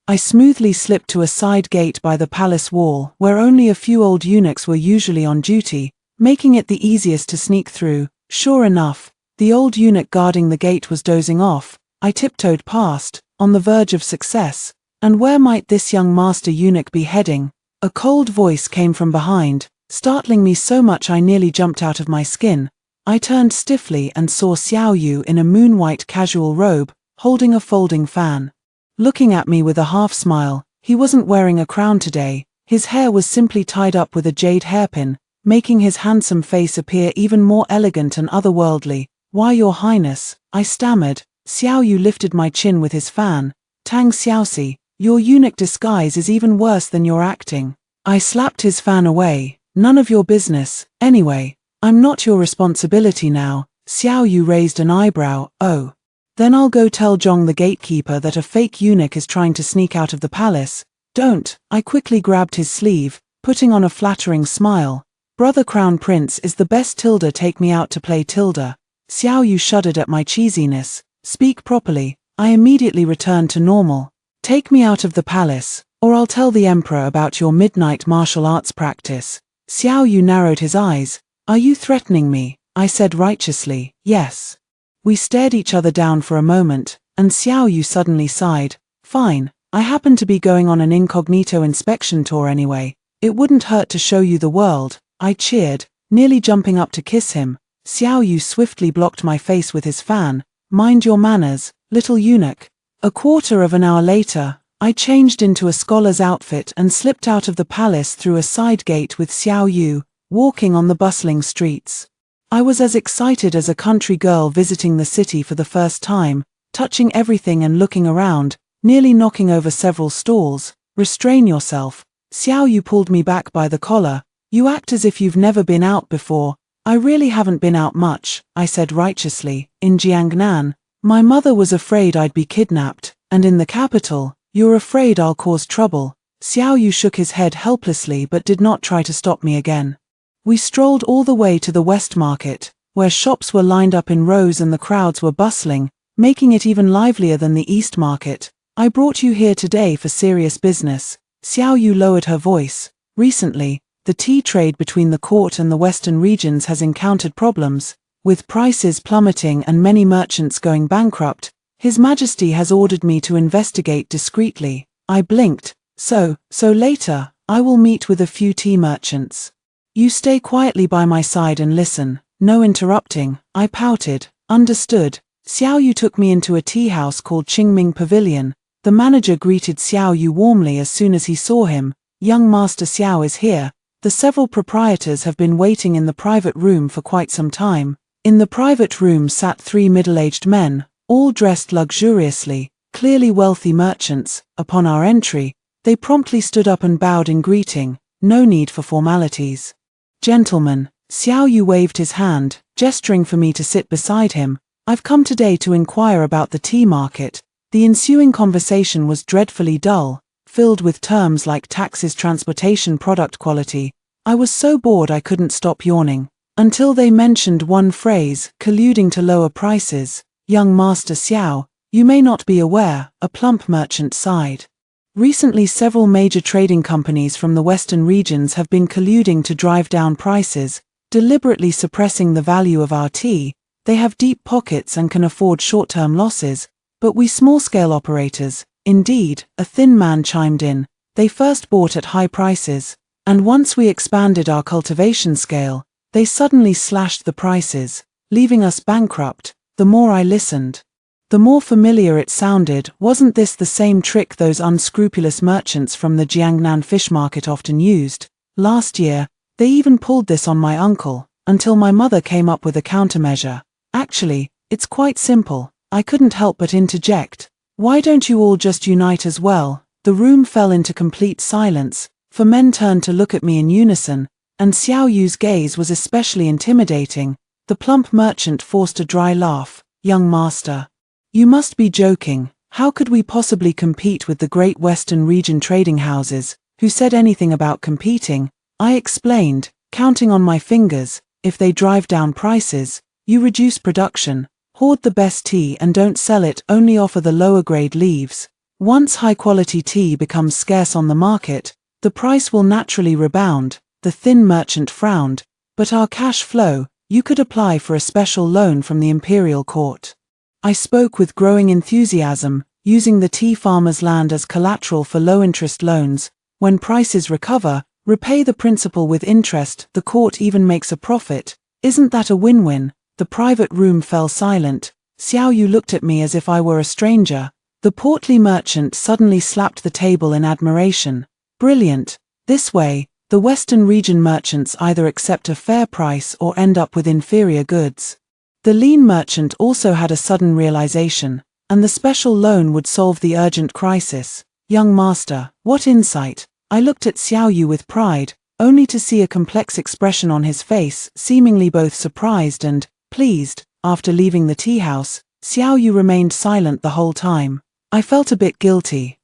I smoothly slipped to a side gate by the palace wall, where only a few old eunuchs were usually on duty, making it the easiest to sneak through. Sure enough, the old eunuch guarding the gate was dozing off. I tiptoed past, on the verge of success. And where might this young master eunuch be heading? A cold voice came from behind, startling me so much I nearly jumped out of my skin. I turned stiffly and saw Xiao Yu in a moon-white casual robe, holding a folding fan. Looking at me with a half-smile, he wasn't wearing a crown today. His hair was simply tied up with a jade hairpin, making his handsome face appear even more elegant and otherworldly. "Why, your highness," I stammered. Xiao Yu lifted my chin with his fan. "Tang Xiaoxi, your eunuch disguise is even worse than your acting." I slapped his fan away. "None of your business. Anyway, I'm not your responsibility now." Xiao Yu raised an eyebrow. "Oh. Then I'll go tell Zhong the gatekeeper that a fake eunuch is trying to sneak out of the palace." "Don't." I quickly grabbed his sleeve, putting on a flattering smile. "Brother Crown Prince is the best. Tilda, take me out to play Tilda." Xiao Yu shuddered at my cheesiness. "Speak properly." I immediately returned to normal. "Take me out of the palace, or I'll tell the emperor about your midnight martial arts practice." Xiao Yu narrowed his eyes. "Are you threatening me?" I said righteously. "Yes." We stared each other down for a moment, and Xiao Yu suddenly sighed. "Fine, I happen to be going on an incognito inspection tour anyway. It wouldn't hurt to show you the world." I cheered, nearly jumping up to kiss him. Xiao Yu swiftly blocked my face with his fan. "Mind your manners, little eunuch." A quarter of an hour later, I changed into a scholar's outfit and slipped out of the palace through a side gate with Xiao Yu, walking on the bustling streets. I was as excited as a country girl visiting the city for the first time, touching everything and looking around, nearly knocking over several stalls. "Restrain yourself." Xiao Yu pulled me back by the collar. "You act as if you've never been out before." "I really haven't been out much," I said righteously. "In Jiangnan, my mother was afraid I'd be kidnapped, and in the capital, you're afraid I'll cause trouble." Xiao Yu shook his head helplessly but did not try to stop me again. We strolled all the way to the West Market, where shops were lined up in rows and the crowds were bustling, making it even livelier than the East Market. "I brought you here today for serious business." Xiao Yu lowered her voice. "Recently, the tea trade between the court and the western regions has encountered problems, with prices plummeting and many merchants going bankrupt. His Majesty has ordered me to investigate discreetly." I blinked. So later, I will meet with a few tea merchants. You stay quietly by my side and listen, no interrupting." I pouted. "Understood." Xiao Yu took me into a tea house called Qingming Pavilion. The manager greeted Xiao Yu warmly as soon as he saw him. "Young Master Xiao is here." The several proprietors have been waiting in the private room for quite some time. In the private room sat 3 middle-aged men, all dressed luxuriously, clearly wealthy merchants. Upon our entry, they promptly stood up and bowed in greeting. No need for formalities. "Gentlemen," Xiao Yu waved his hand, gesturing for me to sit beside him. "I've come today to inquire about the tea market." The ensuing conversation was dreadfully dull, filled with terms like taxes, transportation, product quality. I was so bored I couldn't stop yawning. Until they mentioned one phrase, colluding to lower prices. "Young Master Xiao, you may not be aware," a plump merchant sighed. "Recently several major trading companies from the western regions have been colluding to drive down prices, deliberately suppressing the value of our tea. They have deep pockets and can afford short-term losses, but we small-scale operators," indeed, a thin man chimed in, "they first bought at high prices, and once we expanded our cultivation scale, they suddenly slashed the prices, leaving us bankrupt." The more I listened, the more familiar it sounded. Wasn't this the same trick those unscrupulous merchants from the Jiangnan fish market often used? Last year, they even pulled this on my uncle, until my mother came up with a countermeasure. "Actually, it's quite simple." I couldn't help but interject. "Why don't you all just unite as well?" The room fell into complete silence, for men turned to look at me in unison, and Xiao Yu's gaze was especially intimidating. The plump merchant forced a dry laugh. "Young master, you must be joking. How could we possibly compete with the great Western region trading houses? Who said anything about competing?" I explained, counting on my fingers. "If they drive down prices, you reduce production. Hoard the best tea and don't sell it, only offer the lower grade leaves. Once high-quality tea becomes scarce on the market, the price will naturally rebound. The thin merchant frowned. But our cash flow, you could apply for a special loan from the imperial court. I spoke with growing enthusiasm, using the tea farmer's land as collateral for low-interest loans. When prices recover, repay the principal with interest, the court even makes a profit. Isn't that a win-win? The private room fell silent. Xiao Yu looked at me as if I were a stranger. The portly merchant suddenly slapped the table in admiration. Brilliant. This way, the Western region merchants either accept a fair price or end up with inferior goods. The lean merchant also had a sudden realization, and the special loan would solve the urgent crisis. Young master, what insight! I looked at Xiao Yu with pride, only to see a complex expression on his face, seemingly both surprised and pleased. After leaving the tea house, Xiao Yu remained silent the whole time. I felt a bit guilty.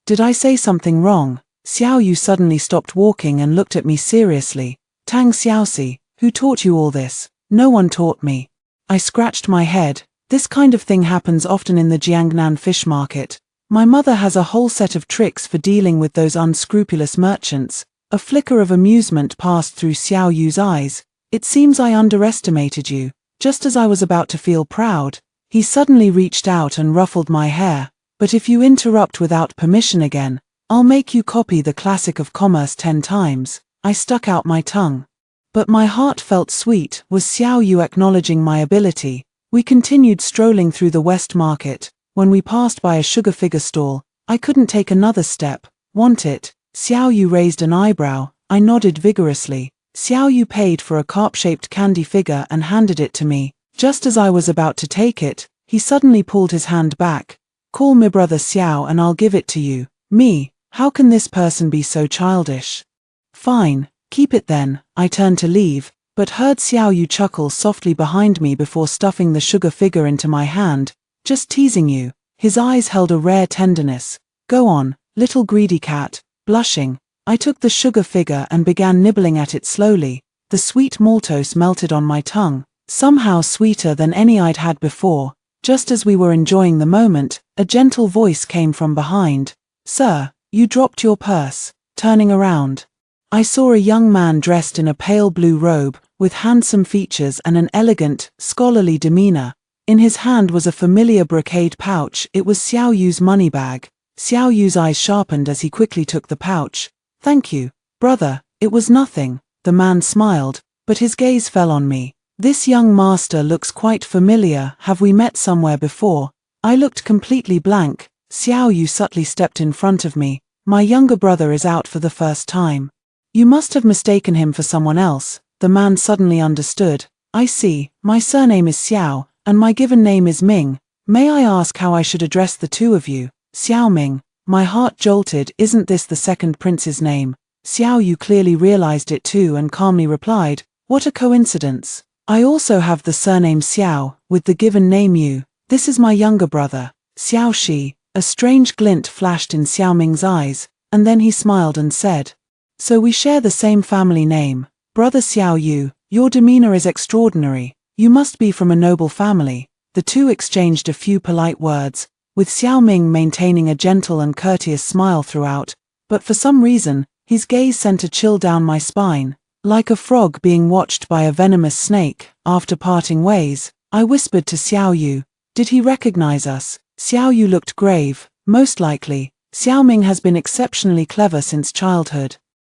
Did I say something wrong? Xiao Yu suddenly stopped walking and looked at me seriously. Tang Xiaoxi, who taught you all this? No one taught me. I scratched my head. This kind of thing happens often in the Jiangnan fish market. My mother has a whole set of tricks for dealing with those unscrupulous merchants. A flicker of amusement passed through Xiao Yu's eyes. It seems I underestimated you. Just as I was about to feel proud, he suddenly reached out and ruffled my hair. But if you interrupt without permission again, I'll make you copy the classic of commerce 10 times. I stuck out my tongue. But my heart felt sweet. Was Xiao Yu acknowledging my ability? We continued strolling through the West Market. When we passed by a sugar figure stall, I couldn't take another step. Want it? Xiao Yu raised an eyebrow. I nodded vigorously. Xiao Yu paid for a carp-shaped candy figure and handed it to me. Just as I was about to take it, he suddenly pulled his hand back. Call me brother Xiao and I'll give it to you. Me? How can this person be so childish? Fine, keep it then. I turned to leave, but heard Xiao Yu chuckle softly behind me before stuffing the sugar figure into my hand. Just teasing you. His eyes held a rare tenderness. Go on, little greedy cat. Blushing, I took the sugar figure and began nibbling at it slowly. The sweet maltose melted on my tongue, somehow sweeter than any I'd had before. Just as we were enjoying the moment, a gentle voice came from behind. Sir, you dropped your purse. Turning around, I saw a young man dressed in a pale blue robe, with handsome features and an elegant, scholarly demeanor. In his hand was a familiar brocade pouch. It was Xiao Yu's money bag. Xiao Yu's eyes sharpened as he quickly took the pouch. Thank you, brother, it was nothing. The man smiled, but his gaze fell on me. This young master looks quite familiar. Have we met somewhere before? I looked completely blank. Xiao Yu subtly stepped in front of me. My younger brother is out for the first time. You must have mistaken him for someone else. The man suddenly understood. I see, my surname is Xiao, and my given name is Ming. May I ask how I should address the two of you? Xiao Ming. My heart jolted. Isn't this the second prince's name? Xiao Yu clearly realized it too and calmly replied, what a coincidence. I also have the surname Xiao, with the given name Yu. This is my younger brother, Xiao Shi. A strange glint flashed in Xiao Ming's eyes, and then he smiled and said, so we share the same family name. Brother Xiao Yu, your demeanor is extraordinary. You must be from a noble family. The two exchanged a few polite words, with Xiao Ming maintaining a gentle and courteous smile throughout, but for some reason, his gaze sent a chill down my spine. Like a frog being watched by a venomous snake. After parting ways, I whispered to Xiao Yu, did he recognize us? Xiao Yu looked grave. Most likely, Xiao Ming has been exceptionally clever since childhood.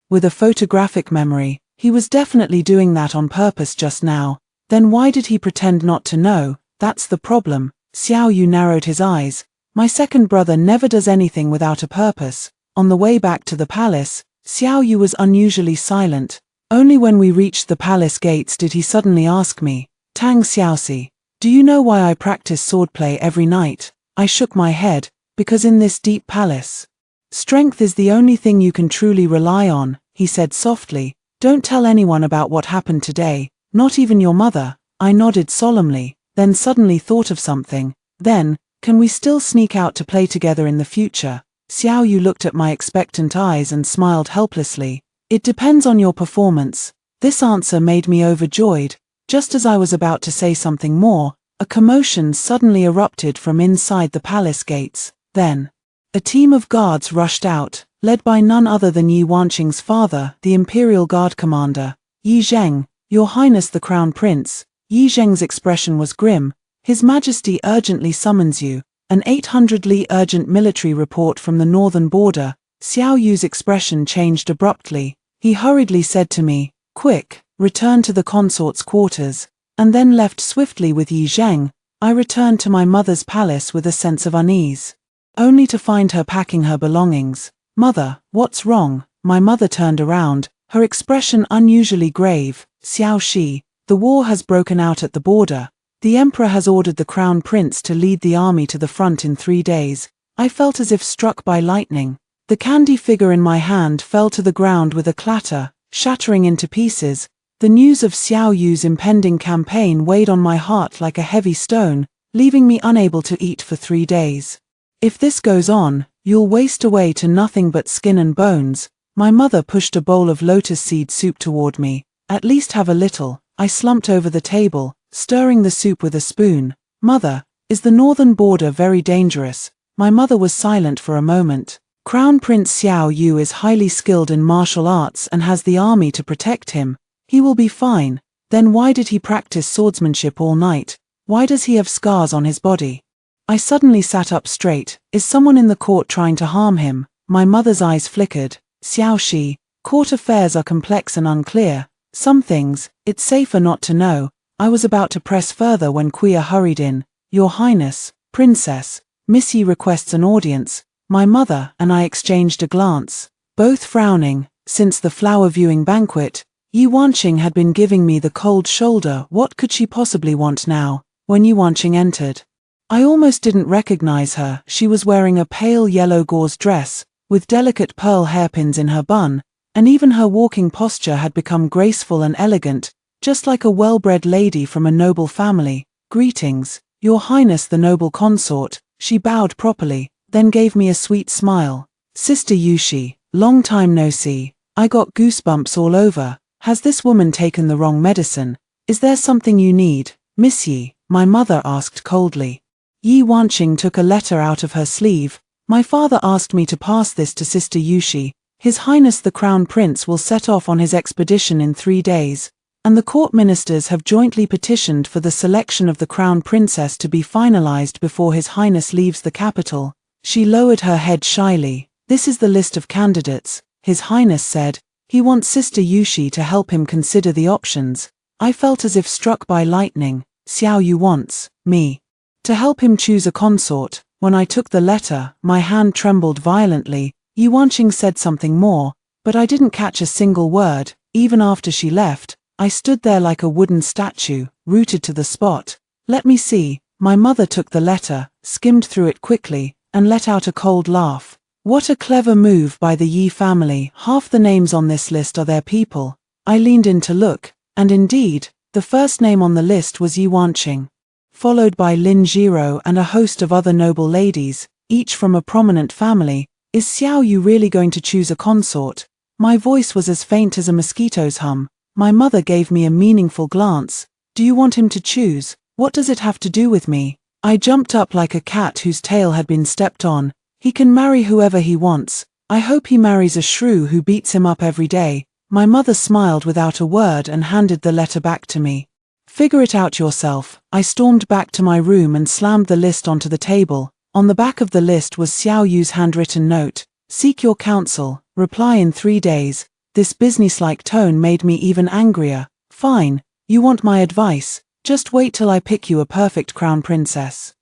With a photographic memory, he was definitely doing that on purpose just now. Then why did he pretend not to know? That's the problem. Xiao Yu narrowed his eyes. My second brother never does anything without a purpose. On the way back to the palace, Xiao Yu was unusually silent. Only when we reached the palace gates did he suddenly ask me, Tang Xiaoxi, do you know why I practice swordplay every night? I shook my head, because in this deep palace, strength is the only thing you can truly rely on, he said softly. Don't tell anyone about what happened today, not even your mother. I nodded solemnly, then suddenly thought of something. Then, can we still sneak out to play together in the future? Xiao Yu looked at my expectant eyes and smiled helplessly. It depends on your performance. This answer made me overjoyed. Just as I was about to say something more, a commotion suddenly erupted from inside the palace gates. Then, a team of guards rushed out, led by none other than Yi Wanqing's father, the Imperial Guard Commander. Yi Zheng, Your Highness the Crown Prince. Yi Zheng's expression was grim. His Majesty urgently summons you. An 800-li urgent military report from the northern border. Xiao Yu's expression changed abruptly. He hurriedly said to me, "Quick, return to the consort's quarters," and then left swiftly with Yi Zheng. I returned to my mother's palace with a sense of unease, only to find her packing her belongings. "Mother, what's wrong?" My mother turned around, her expression unusually grave. "Xiao Shi, the war has broken out at the border. The emperor has ordered the crown prince to lead the army to the front in 3 days." I felt as if struck by lightning. The candy figure in my hand fell to the ground with a clatter, shattering into pieces. The news of Xiao Yu's impending campaign weighed on my heart like a heavy stone, leaving me unable to eat for 3 days. "If this goes on, you'll waste away to nothing but skin and bones." My mother pushed a bowl of lotus seed soup toward me. "At least have a little." I slumped over the table, stirring the soup with a spoon. "Mother, is the northern border very dangerous?" My mother was silent for a moment. "Crown Prince Xiao Yu is highly skilled in martial arts and has the army to protect him. He will be fine." "Then why did he practice swordsmanship all night? Why does he have scars on his body?" I suddenly sat up straight. "Is someone in the court trying to harm him?" My mother's eyes flickered. "Xiao Shi, court affairs are complex and unclear. Some things, it's safer not to know." I was about to press further when Kuya hurried in. "Your Highness, Princess, Miss Yi requests an audience." My mother and I exchanged a glance, both frowning. Since the flower viewing banquet, Yi Wanqing had been giving me the cold shoulder. What could she possibly want now? When Yi Wanqing entered, I almost didn't recognize her. She was wearing a pale yellow gauze dress, with delicate pearl hairpins in her bun, and even her walking posture had become graceful and elegant, just like a well-bred lady from a noble family. "Greetings, Your Highness the noble consort." She bowed properly, then gave me a sweet smile. "Sister Yushi, long time no see." I got goosebumps all over. Has this woman taken the wrong medicine? "Is there something you need, Miss Yi?" my mother asked coldly. Yi Wanqing took a letter out of her sleeve. "My father asked me to pass this to Sister Yushi. His Highness the Crown Prince will set off on his expedition in 3 days, and the court ministers have jointly petitioned for the selection of the Crown Princess to be finalized before His Highness leaves the capital." She lowered her head shyly. "This is the list of candidates," His Highness said. "He wants Sister Yushi to help him consider the options." I felt as if struck by lightning. Xiao Yu wants me to help him choose a consort. When I took the letter, my hand trembled violently. Yi Wanqing said something more, but I didn't catch a single word. Even after she left, I stood there like a wooden statue, rooted to the spot. "Let me see." My mother took the letter, skimmed through it quickly, and let out a cold laugh. "What a clever move by the Yi family. Half the names on this list are their people." I leaned in to look, and indeed, the first name on the list was Yi Wanqing, followed by Lin Jiro and a host of other noble ladies, each from a prominent family. "Is Xiao Yu really going to choose a consort?" My voice was as faint as a mosquito's hum. My mother gave me a meaningful glance. "Do you want him to choose? What does it have to do with me?" I jumped up like a cat whose tail had been stepped on. "He can marry whoever he wants. I hope he marries a shrew who beats him up every day." My mother smiled without a word and handed the letter back to me. "Figure it out yourself." I stormed back to my room and slammed the list onto the table. On the back of the list was Xiao Yu's handwritten note. "Seek your counsel. Reply in 3 days." This businesslike tone made me even angrier. "Fine, you want my advice. Just wait till I pick you a perfect crown princess."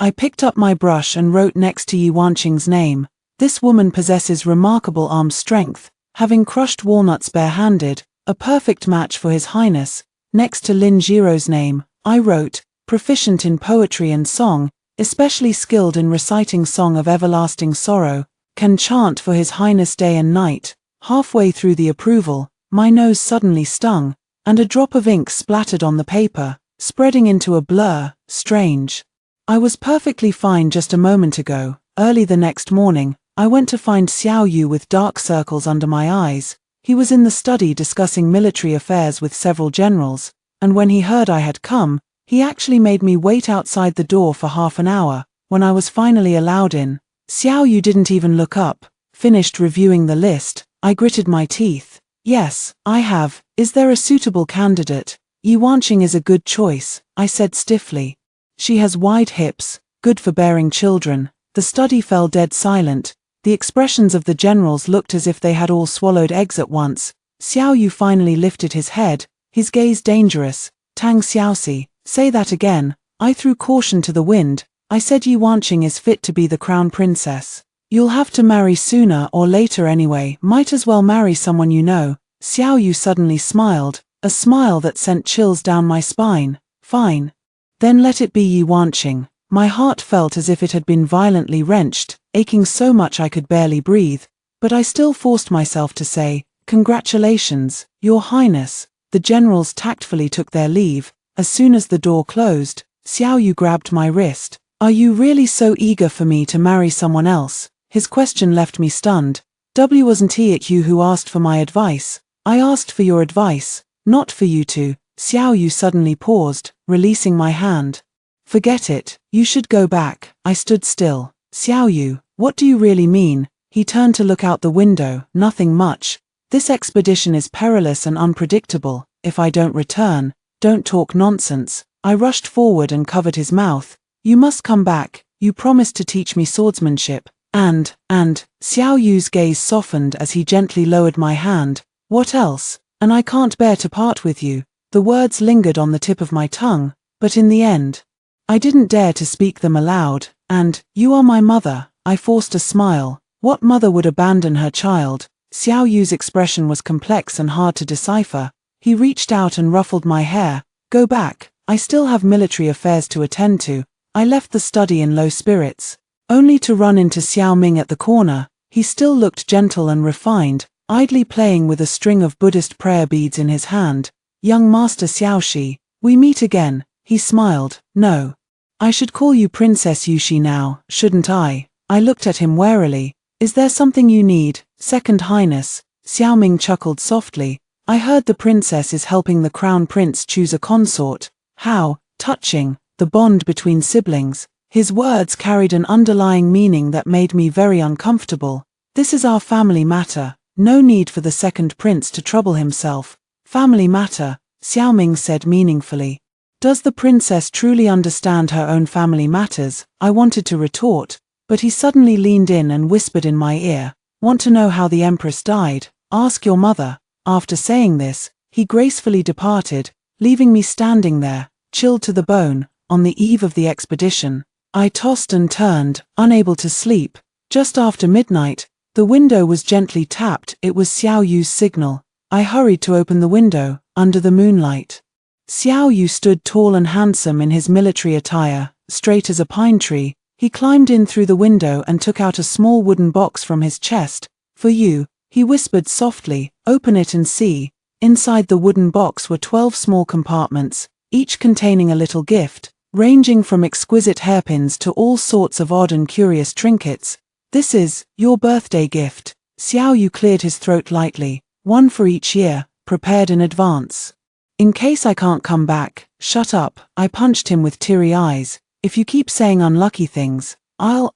I picked up my brush and wrote next to Yi Wanqing's name. "This woman possesses remarkable arm strength, having crushed walnuts barehanded, a perfect match for His Highness." Next to Lin Jiro's name, I wrote, "Proficient in poetry and song, especially skilled in reciting Song of Everlasting Sorrow, can chant for His Highness day and night." Halfway through the approval, my nose suddenly stung, and a drop of ink splattered on the paper, spreading into a blur. Strange. I was perfectly fine just a moment ago. Early the next morning, I went to find Xiao Yu with dark circles under my eyes. He was in the study discussing military affairs with several generals, and when he heard I had come, He actually made me wait outside the door for half an hour. When I was finally allowed in, Xiao Yu didn't even look up. Finished reviewing the list, I gritted my teeth. Yes, I have. Is there a suitable candidate? Yi Wanqing is a good choice, I said stiffly. She has wide hips, good for bearing children. The study fell dead silent. The expressions of the generals looked as if they had all swallowed eggs at once. Xiao Yu finally lifted his head, his gaze dangerous. Tang Xiaoxi, say that again. I threw caution to the wind. I said Yi Wanqing is fit to be the crown princess. You'll have to marry sooner or later anyway. Might as well marry someone you know. Xiao Yu suddenly smiled, a smile that sent chills down my spine. Fine. Then let it be Yi Wanqing. My heart felt as if it had been violently wrenched, aching so much I could barely breathe. But I still forced myself to say, "Congratulations, Your Highness." The generals tactfully took their leave. As soon as the door closed, Xiao Yu grabbed my wrist. "Are you really so eager for me to marry someone else?" His question left me stunned. Wasn't it you who asked for my advice? I asked for your advice, not for you to. Xiao Yu suddenly paused, releasing my hand. Forget it, you should go back. I stood still. Xiao Yu, what do you really mean? He turned to look out the window. Nothing much. This expedition is perilous and unpredictable. If I don't return, don't talk nonsense. I rushed forward and covered his mouth. You must come back. You promised to teach me swordsmanship. And, Xiao Yu's gaze softened as he gently lowered my hand. What else? And I can't bear to part with you. The words lingered on the tip of my tongue, but in the end, I didn't dare to speak them aloud. And, you are my mother. I forced a smile. What mother would abandon her child? Xiao Yu's expression was complex and hard to decipher. He reached out and ruffled my hair. Go back. I still have military affairs to attend to. I left the study in low spirits, only to run into Xiao Ming at the corner. He still looked gentle and refined, idly playing with a string of Buddhist prayer beads in his hand. Young Master Xiaoxi, we meet again. He smiled. No. I should call you Princess Yuxi now, shouldn't I? I looked at him warily. Is there something you need, Second Highness? Xiao Ming chuckled softly. I heard the princess is helping the crown prince choose a consort. How touching, the bond between siblings. His words carried an underlying meaning that made me very uncomfortable. This is our family matter. No need for the second prince to trouble himself. Family matter, Xiao Ming said meaningfully. Does the princess truly understand her own family matters? I wanted to retort, but he suddenly leaned in and whispered in my ear. Want to know how the empress died? Ask your mother. After saying this, he gracefully departed, leaving me standing there, chilled to the bone, on the eve of the expedition. I tossed and turned, unable to sleep. Just after midnight, the window was gently tapped. It was Xiao Yu's signal. I hurried to open the window, under the moonlight. Xiao Yu stood tall and handsome in his military attire, straight as a pine tree. He climbed in through the window and took out a small wooden box from his chest. For you, he whispered softly, open it and see. Inside the wooden box were 12 small compartments, each containing a little gift, ranging from exquisite hairpins to all sorts of odd and curious trinkets. This is your birthday gift. Xiao Yu cleared his throat lightly, one for each year, prepared in advance. In case I can't come back, shut up. I punched him with teary eyes. If you keep saying unlucky things, I'll.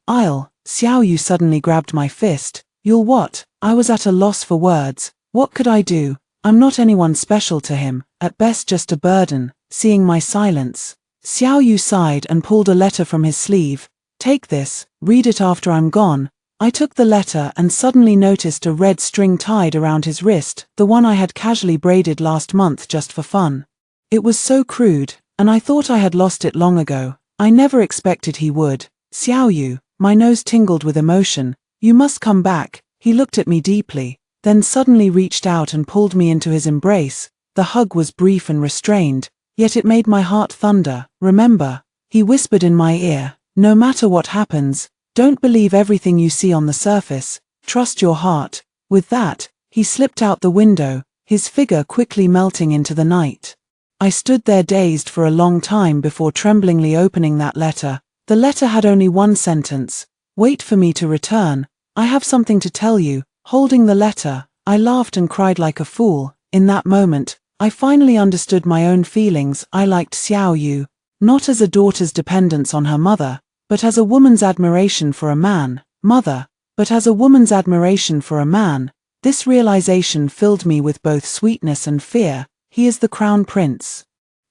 Xiao Yu suddenly grabbed my fist. You'll what? I was at a loss for words. What could I do? I'm not anyone special to him, at best just a burden. Seeing my silence, Xiao Yu sighed and pulled a letter from his sleeve. Take this, read it after I'm gone. I took the letter and suddenly noticed a red string tied around his wrist, the one I had casually braided last month just for fun. It was so crude, and I thought I had lost it long ago. I never expected he would. Xiao Yu, my nose tingled with emotion. You must come back. He looked at me deeply, then suddenly reached out and pulled me into his embrace. The hug was brief and restrained, yet it made my heart thunder. Remember, he whispered in my ear, no matter what happens, don't believe everything you see on the surface. Trust your heart. With that, he slipped out the window, his figure quickly melting into the night. I stood there dazed for a long time before tremblingly opening that letter. The letter had only one sentence. Wait for me to return. I have something to tell you. Holding the letter, I laughed and cried like a fool. In that moment, I finally understood my own feelings. I liked Xiao Yu, not as a daughter's dependence on her mother, but as a woman's admiration for a man. This realization filled me with both sweetness and fear. He is the crown prince.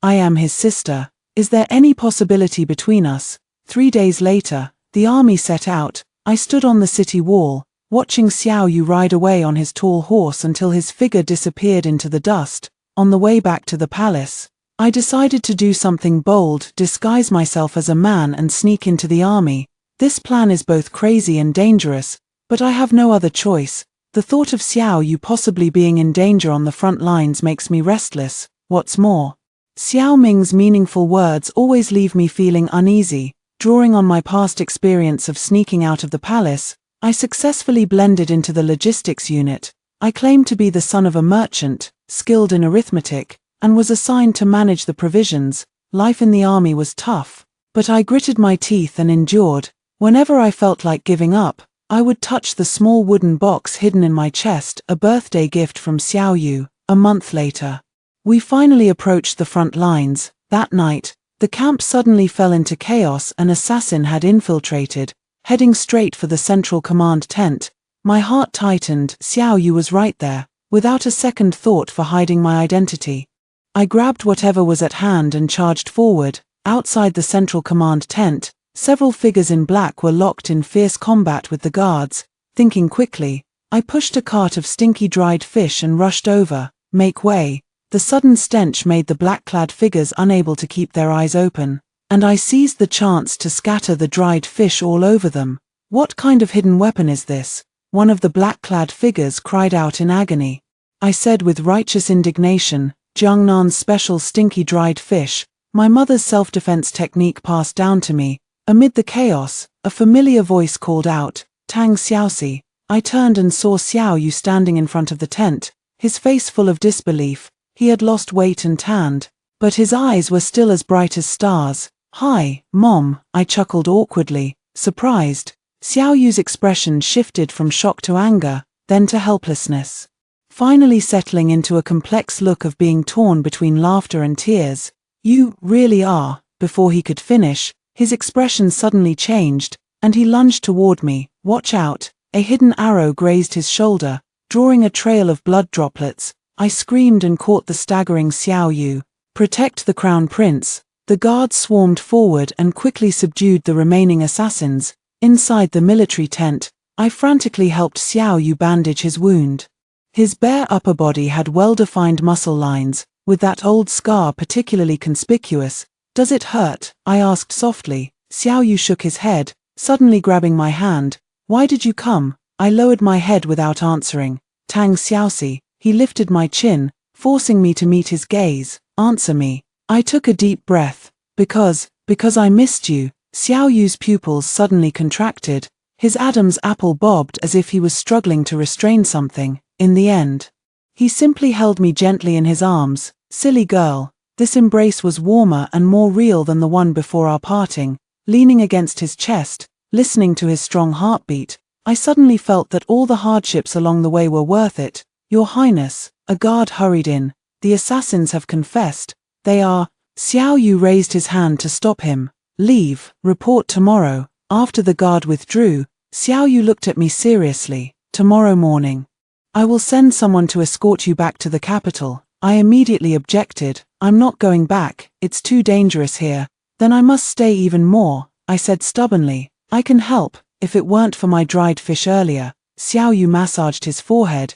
I am his sister. Is there any possibility between us? 3 days later, the army set out. I stood on the city wall, watching Xiao Yu ride away on his tall horse until his figure disappeared into the dust. On the way back to the palace, I decided to do something bold, disguise myself as a man and sneak into the army. This plan is both crazy and dangerous, but I have no other choice. The thought of Xiao Yu possibly being in danger on the front lines makes me restless. What's more, Xiao Ming's meaningful words always leave me feeling uneasy. Drawing on my past experience of sneaking out of the palace, I successfully blended into the logistics unit. I claimed to be the son of a merchant, skilled in arithmetic, and was assigned to manage the provisions. Life in the army was tough, but I gritted my teeth and endured. Whenever I felt like giving up, I would touch the small wooden box hidden in my chest, a birthday gift from Xiao Yu. A month later, we finally approached the front lines. That night, the camp suddenly fell into chaos. An assassin had infiltrated, heading straight for the central command tent. My heart tightened. Xiao Yu was right there, without a second thought for hiding my identity. I grabbed whatever was at hand and charged forward. Outside the central command tent, several figures in black were locked in fierce combat with the guards. Thinking quickly, I pushed a cart of stinky dried fish and rushed over. Make way. The sudden stench made the black-clad figures unable to keep their eyes open, and I seized the chance to scatter the dried fish all over them. What kind of hidden weapon is this? One of the black-clad figures cried out in agony. I said with righteous indignation, Jiangnan's special stinky dried fish, my mother's self-defense technique passed down to me. Amid the chaos, a familiar voice called out, Tang Xiaoxi. I turned and saw Xiao Yu standing in front of the tent, his face full of disbelief. He had lost weight and tanned, but his eyes were still as bright as stars. Hi, Mom, I chuckled awkwardly, surprised. Xiao Yu's expression shifted from shock to anger, then to helplessness, finally settling into a complex look of being torn between laughter and tears. You really are. Before he could finish, his expression suddenly changed, and he lunged toward me. Watch out. A hidden arrow grazed his shoulder, drawing a trail of blood droplets. I screamed and caught the staggering Xiao Yu. Protect the crown prince. The guards swarmed forward and quickly subdued the remaining assassins. Inside the military tent, I frantically helped Xiao Yu bandage his wound. His bare upper body had well-defined muscle lines, with that old scar particularly conspicuous. Does it hurt? I asked softly. Xiao Yu shook his head, suddenly grabbing my hand. Why did you come? I lowered my head without answering. Tang Xiaoxi. He lifted my chin, forcing me to meet his gaze. Answer me. I took a deep breath. Because I missed you. Xiao Yu's pupils suddenly contracted. His Adam's apple bobbed as if he was struggling to restrain something. In the end, he simply held me gently in his arms. Silly girl. This embrace was warmer and more real than the one before our parting. Leaning against his chest, listening to his strong heartbeat, I suddenly felt that all the hardships along the way were worth it. Your Highness, a guard hurried in. The assassins have confessed. They are. Xiao Yu raised his hand to stop him. Leave. Report tomorrow. After the guard withdrew, Xiao Yu looked at me seriously. Tomorrow morning, I will send someone to escort you back to the capital. I immediately objected. I'm not going back. It's too dangerous here. Then I must stay even more, I said stubbornly. I can help. If it weren't for my dried fish earlier. Xiao Yu massaged his forehead.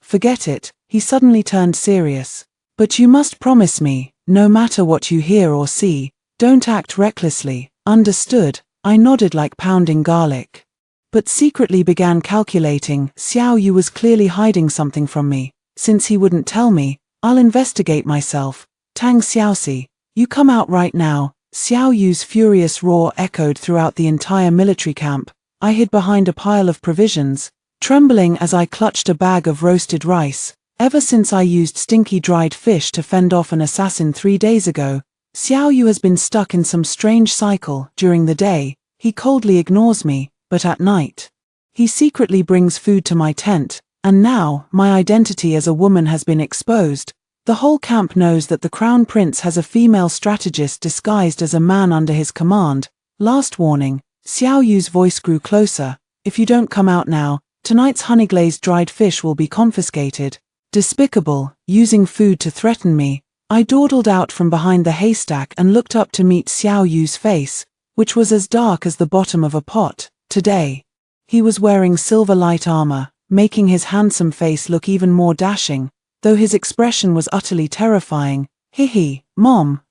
Forget it. He suddenly turned serious. But you must promise me, no matter what you hear or see, don't act recklessly. Understood? I nodded like pounding garlic, but secretly began calculating. Xiao Yu was clearly hiding something from me. Since he wouldn't tell me, I'll investigate myself. Tang Xiaoxi, you come out right now. Xiao Yu's furious roar echoed throughout the entire military camp. I hid behind a pile of provisions, trembling as I clutched a bag of roasted rice. Ever since I used stinky dried fish to fend off an assassin 3 days ago, Xiao Yu has been stuck in some strange cycle. During the day, he coldly ignores me, but at night, he secretly brings food to my tent, and now, my identity as a woman has been exposed. The whole camp knows that the Crown Prince has a female strategist disguised as a man under his command. Last warning. Xiao Yu's voice grew closer. If you don't come out now, tonight's honey-glazed dried fish will be confiscated. Despicable, using food to threaten me. I dawdled out from behind the haystack and looked up to meet Xiao Yu's face, which was as dark as the bottom of a pot. Today, he was wearing silver light armor, making his handsome face look even more dashing, though his expression was utterly terrifying. Hee, Mom,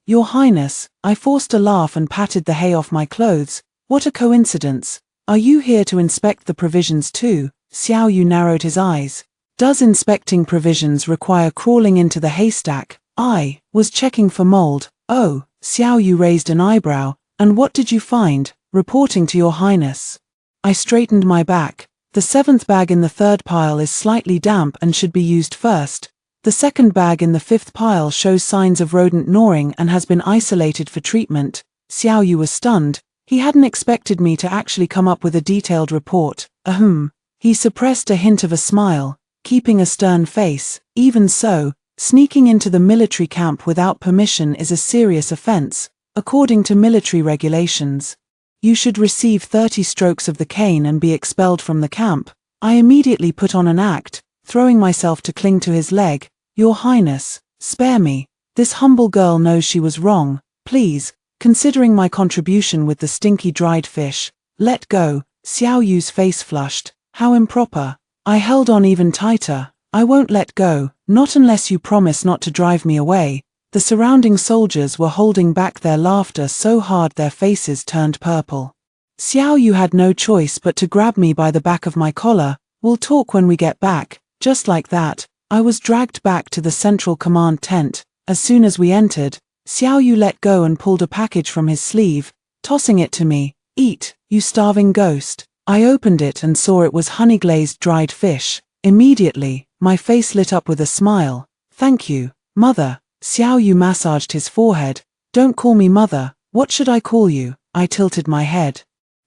Your Highness. I forced a laugh and patted the hay off my clothes. What a coincidence. Are you here to inspect the provisions too? Xiao Yu narrowed his eyes. Does inspecting provisions require crawling into the haystack? I was checking for mold. Oh, Xiao Yu raised an eyebrow. And what did you find? Reporting to Your Highness. I straightened my back. The 7th bag in the 3rd pile is slightly damp and should be used first. The 2nd bag in the 5th pile shows signs of rodent gnawing and has been isolated for treatment. Xiao Yu was stunned. He hadn't expected me to actually come up with a detailed report. Ahem. He suppressed a hint of a smile, keeping a stern face. Even so, sneaking into the military camp without permission is a serious offense, according to military regulations. You should receive 30 strokes of the cane and be expelled from the camp. I immediately put on an act, throwing myself to cling to his leg. Your Highness, spare me. This humble girl knows she was wrong. Please, considering my contribution with the stinky dried fish, let go. Xiao Yu's face flushed. How improper. I held on even tighter. I won't let go, not unless you promise not to drive me away. The surrounding soldiers were holding back their laughter so hard their faces turned purple. Xiao Yu had no choice but to grab me by the back of my collar. We'll talk when we get back. Just like that, I was dragged back to the central command tent. As soon as we entered, Xiao Yu let go and pulled a package from his sleeve, tossing it to me. Eat, you starving ghost. I opened it and saw it was honey-glazed dried fish. Immediately, my face lit up with a smile. Thank you, Mother. Xiao Yu massaged his forehead. Don't call me Mother. What should I call you? I tilted my head.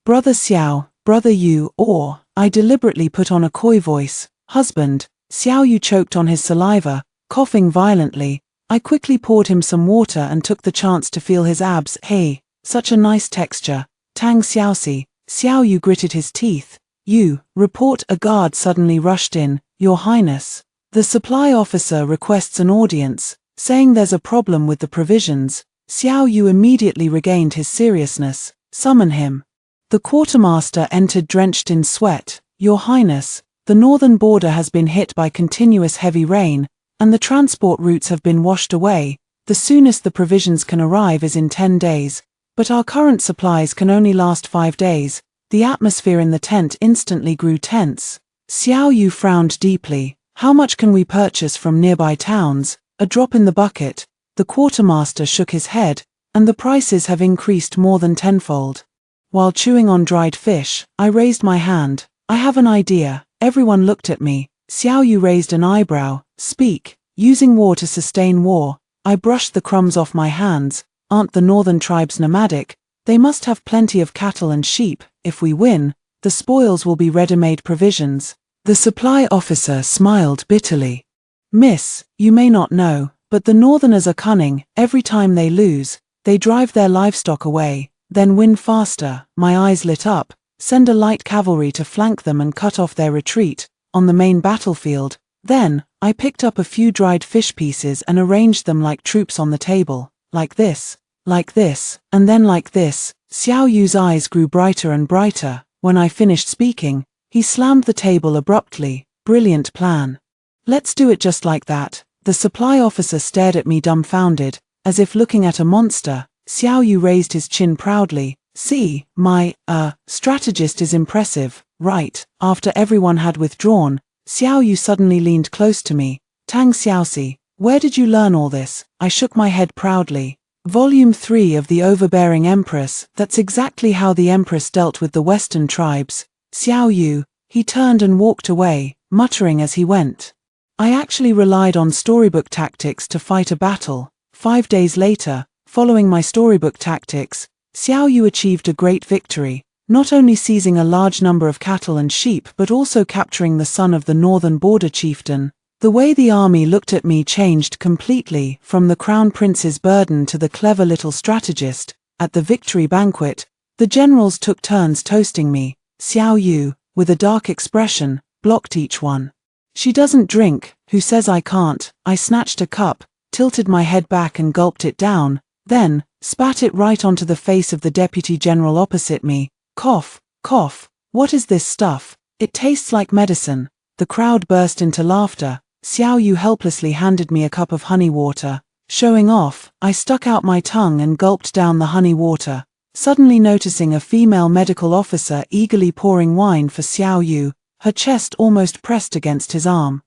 Brother Xiao, Brother Yu, or, I deliberately put on a coy voice, Husband. Xiao Yu choked on his saliva, coughing violently. I quickly poured him some water and took the chance to feel his abs. Hey, such a nice texture. Tang Xiaoxi. Xiao Yu gritted his teeth. You, report. A guard suddenly rushed in. Your Highness. The supply officer requests an audience, saying there's a problem with the provisions. Xiao Yu immediately regained his seriousness. Summon him. The quartermaster entered drenched in sweat. Your Highness, the northern border has been hit by continuous heavy rain, and the transport routes have been washed away. The soonest the provisions can arrive is in 10 days, but our current supplies can only last 5 days. The atmosphere in the tent instantly grew tense. Xiao Yu frowned deeply. How much can we purchase from nearby towns? A drop in the bucket. The quartermaster shook his head, and the prices have increased more than tenfold. While chewing on dried fish, I raised my hand. I have an idea. Everyone looked at me. Xiao Yu raised an eyebrow. Speak. Using war to sustain war. I brushed the crumbs off my hands. Aren't the northern tribes nomadic? They must have plenty of cattle and sheep. If we win, the spoils will be ready-made provisions. The supply officer smiled bitterly. Miss, you may not know, but the northerners are cunning. Every time they lose, they drive their livestock away, then win faster. My eyes lit up. Send a light cavalry to flank them and cut off their retreat on the main battlefield. Then, I picked up a few dried fish pieces and arranged them like troops on the table. Like this, and then like this. Xiao Yu's eyes grew brighter and brighter. When I finished speaking, he slammed the table abruptly. Brilliant plan. Let's do it just like that. The supply officer stared at me dumbfounded, as if looking at a monster. Xiao Yu raised his chin proudly. See, my, strategist is impressive, right? After everyone had withdrawn, Xiao Yu suddenly leaned close to me. Tang Xiaoxi, where did you learn all this? I shook my head proudly. Volume 3 of The Overbearing Empress. That's exactly how the Empress dealt with the Western tribes. Xiao Yu. He turned and walked away, muttering as he went. I actually relied on storybook tactics to fight a battle. 5 days later, following my storybook tactics, Xiao Yu achieved a great victory, not only seizing a large number of cattle and sheep but also capturing the son of the northern border chieftain. The way the army looked at me changed completely, from the crown prince's burden to the clever little strategist. At the victory banquet, the generals took turns toasting me. Xiao Yu, with a dark expression, blocked each one. She doesn't drink, who says I can't? I snatched a cup, tilted my head back and gulped it down, then spat it right onto the face of the deputy general opposite me. Cough, cough, what is this stuff? It tastes like medicine. The crowd burst into laughter. Xiao Yu helplessly handed me a cup of honey water. Showing off, I stuck out my tongue and gulped down the honey water, suddenly noticing a female medical officer eagerly pouring wine for Xiao Yu, her chest almost pressed against his arm.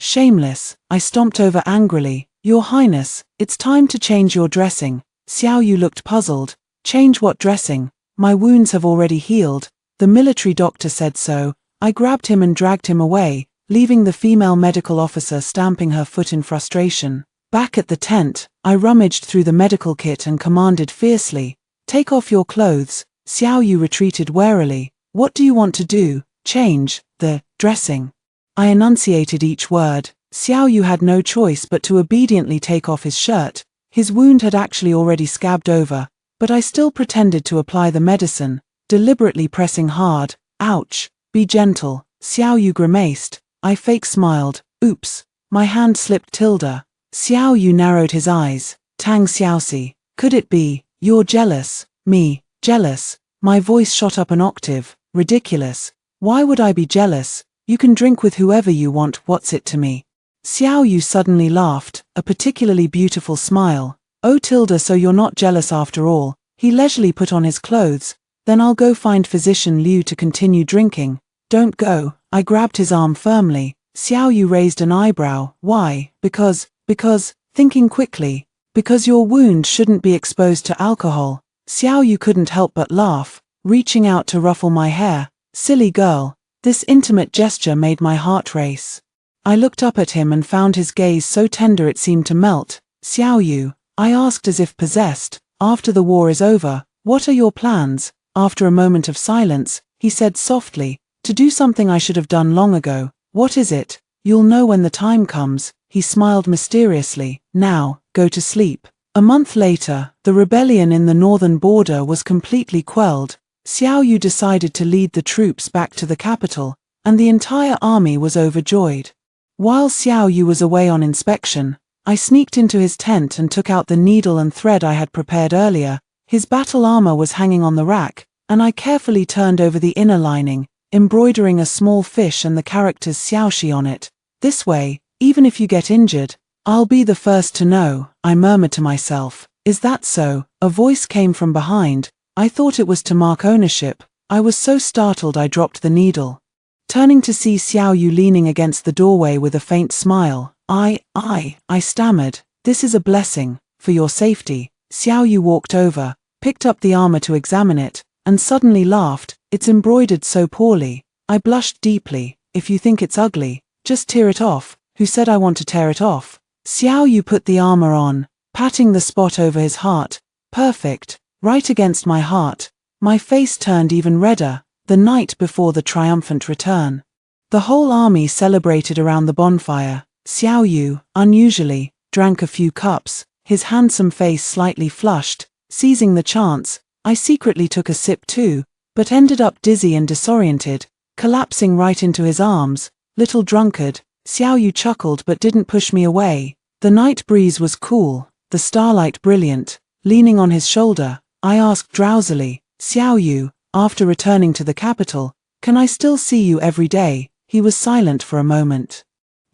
Shameless, I stomped over angrily. Your Highness, it's time to change your dressing. Xiao Yu looked puzzled. Change what dressing? My wounds have already healed. The military doctor said so. I grabbed him and dragged him away, leaving the female medical officer stamping her foot in frustration. Back at the tent, I rummaged through the medical kit and commanded fiercely, "Take off your clothes." Xiao Yu retreated warily. "What do you want to do? Change the dressing?" I enunciated each word. Xiao Yu had no choice but to obediently take off his shirt. His wound had actually already scabbed over, but I still pretended to apply the medicine, deliberately pressing hard. "Ouch, be gentle." Xiao Yu grimaced. I fake smiled. "Oops." My hand slipped. Tilda. Xiao Yu narrowed his eyes. "Tang Xiaoxi, could it be, you're jealous?" "Me, jealous?" My voice shot up an octave. "Ridiculous. Why would I be jealous? You can drink with whoever you want, what's it to me?" Xiao Yu suddenly laughed, a particularly beautiful smile. "Oh Tilda, so you're not jealous after all." He leisurely put on his clothes. "Then I'll go find Physician Liu to continue drinking." "Don't go." I grabbed his arm firmly. Xiao Yu raised an eyebrow. "Why?" Because, thinking quickly, because your wound shouldn't be exposed to alcohol." Xiao Yu couldn't help but laugh, reaching out to ruffle my hair. "Silly girl." This intimate gesture made my heart race. I looked up at him and found his gaze so tender it seemed to melt. "Xiao Yu," I asked as if possessed, "after the war is over, what are your plans?" After a moment of silence, he said softly, "To do something I should have done long ago." "What is it?" "You'll know when the time comes." He smiled mysteriously. "Now, go to sleep." A month later, the rebellion in the northern border was completely quelled. Xiao Yu decided to lead the troops back to the capital, and the entire army was overjoyed. While Xiao Yu was away on inspection, I sneaked into his tent and took out the needle and thread I had prepared earlier. His battle armor was hanging on the rack, and I carefully turned over the inner lining, embroidering a small fish and the characters Xiaoxi on it. "This way, even if you get injured, I'll be the first to know," I murmured to myself. "Is that so?" A voice came from behind. I thought it was to mark ownership. I was so startled I dropped the needle. Turning to see Xiao Yu leaning against the doorway with a faint smile. I stammered. "This is a blessing, for your safety." Xiao Yu walked over, picked up the armor to examine it, and suddenly laughed. "It's embroidered so poorly." I blushed deeply. "If you think it's ugly, just tear it off." "Who said I want to tear it off?" Xiao Yu put the armor on, patting the spot over his heart. "Perfect, right against my heart." My face turned even redder. The night before the triumphant return, the whole army celebrated around the bonfire. Xiao Yu, unusually, drank a few cups, his handsome face slightly flushed. Seizing the chance, I secretly took a sip too, but ended up dizzy and disoriented, collapsing right into his arms. "Little drunkard." Xiao Yu chuckled but didn't push me away. The night breeze was cool, the starlight brilliant. Leaning on his shoulder, I asked drowsily, "Xiao Yu, after returning to the capital, can I still see you every day?" He was silent for a moment,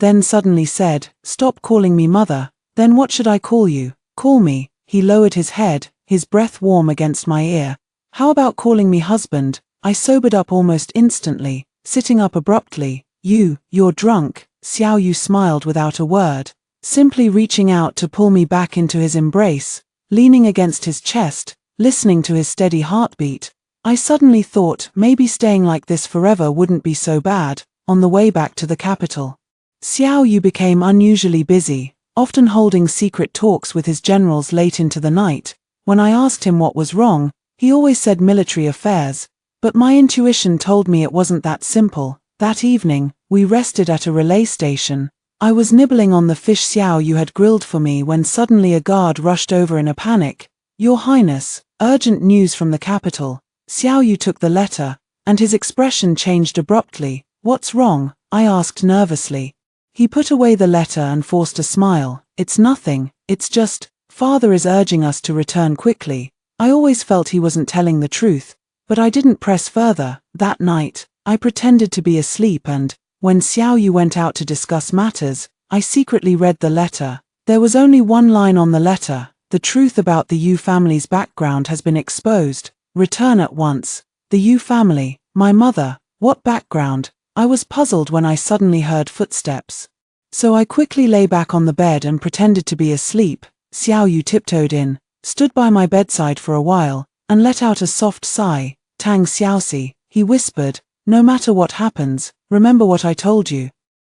then suddenly said, "Stop calling me mother." "Then what should I call you?" "Call me." He lowered his head, his breath warm against my ear. "How about calling me husband?" I sobered up almost instantly, sitting up abruptly. You're drunk." Xiao Yu smiled without a word, simply reaching out to pull me back into his embrace. Leaning against his chest, listening to his steady heartbeat, I suddenly thought maybe staying like this forever wouldn't be so bad. On the way back to the capital, Xiao Yu became unusually busy, often holding secret talks with his generals late into the night. When I asked him what was wrong, he always said military affairs, but my intuition told me it wasn't that simple. That evening, we rested at a relay station. I was nibbling on the fish xiao you had grilled for me when suddenly a guard rushed over in a panic. Your Highness, urgent news from the capital. Xiao Yu took the letter, and his expression changed abruptly. What's wrong? I asked nervously. He put away the letter and forced a smile. It's nothing, it's just, Father is urging us to return quickly. I always felt he wasn't telling the truth, but I didn't press further. That night, I pretended to be asleep and, when Xiao Yu went out to discuss matters, I secretly read the letter. There was only one line on the letter. The truth about the Yu family's background has been exposed. Return at once. The Yu family, my mother, what background? I was puzzled when I suddenly heard footsteps. So I quickly lay back on the bed and pretended to be asleep. Xiao Yu tiptoed in, stood by my bedside for a while, and let out a soft sigh. Tang Xiaoxi, he whispered, no matter what happens, remember what I told you.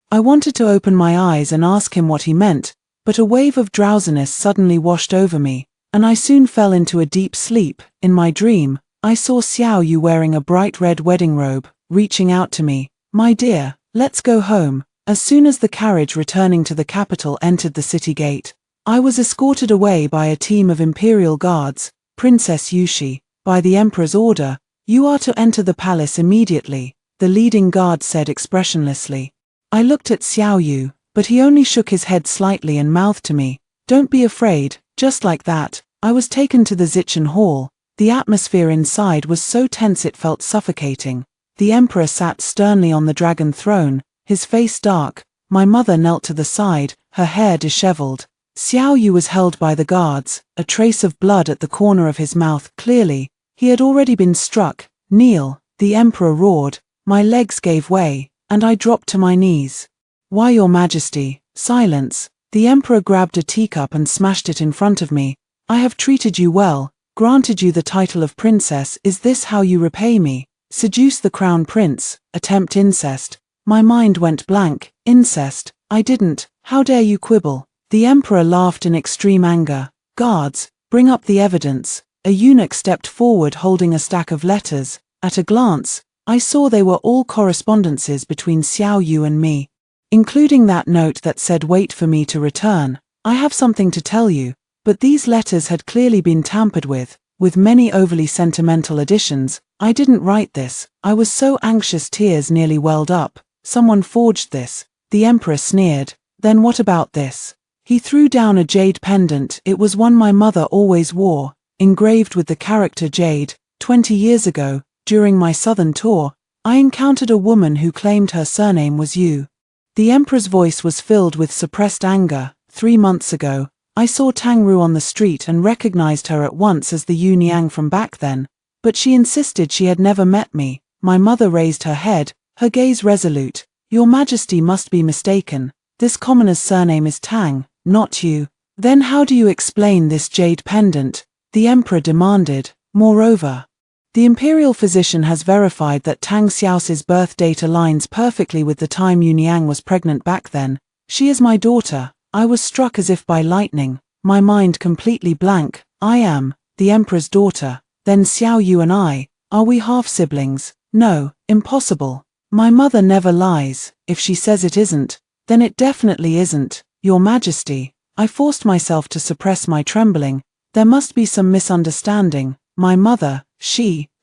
I wanted to open my eyes and ask him what he meant, but a wave of drowsiness suddenly washed over me, and I soon fell into a deep sleep. In my dream, I saw Xiao Yu wearing a bright red wedding robe, reaching out to me. My dear, let's go home. As soon as the carriage returning to the capital entered the city gate, I was escorted away by a team of imperial guards. Princess Yushi, by the emperor's order, you are to enter the palace immediately, the leading guard said expressionlessly. I looked at Xiao Yu, but he only shook his head slightly and mouthed to me, don't be afraid. Just like that, I was taken to the Zichen Hall. The atmosphere inside was so tense it felt suffocating. The emperor sat sternly on the dragon throne, his face dark. My mother knelt to the side, her hair disheveled. Xiao Yu was held by the guards, a trace of blood at the corner of his mouth. Clearly, he had already been struck. Kneel, the emperor roared. My legs gave way, and I dropped to my knees. Why, your majesty, silence. The emperor grabbed a teacup and smashed it in front of me. I have treated you well, granted you the title of princess. Is this how you repay me? Seduce the crown prince, attempt incest. My mind went blank. Incest? I didn't. How dare you quibble? The emperor laughed in extreme anger. Guards, bring up the evidence. A eunuch stepped forward holding a stack of letters. At a glance, I saw they were all correspondences between Xiao Yu and me, including that note that said wait for me to return. I have something to tell you, but these letters had clearly been tampered with many overly sentimental additions. I didn't write this. I was so anxious tears nearly welled up. Someone forged this. The emperor sneered. Then what about this? He threw down a jade pendant. It was one my mother always wore, engraved with the character Jade. 20 years ago, during my southern tour, I encountered a woman who claimed her surname was Yu. The emperor's voice was filled with suppressed anger. 3 months ago, I saw Tang Ru on the street and recognized her at once as the Yu Niang from back then, but she insisted she had never met me. My mother raised her head, her gaze resolute. Your Majesty must be mistaken. This commoner's surname is Tang, not Yu. Then how do you explain this jade pendant? The emperor demanded. Moreover, the imperial physician has verified that Tang Xiaoxi's birth date aligns perfectly with the time Yu Niang was pregnant back then. She is my daughter. I was struck as if by lightning, my mind completely blank. I am the emperor's daughter. Then Xiao Yu and I, are we half-siblings? No, impossible. My mother never lies. If she says it isn't, then it definitely isn't. Your Majesty, I forced myself to suppress my trembling. There must be some misunderstanding. My mother,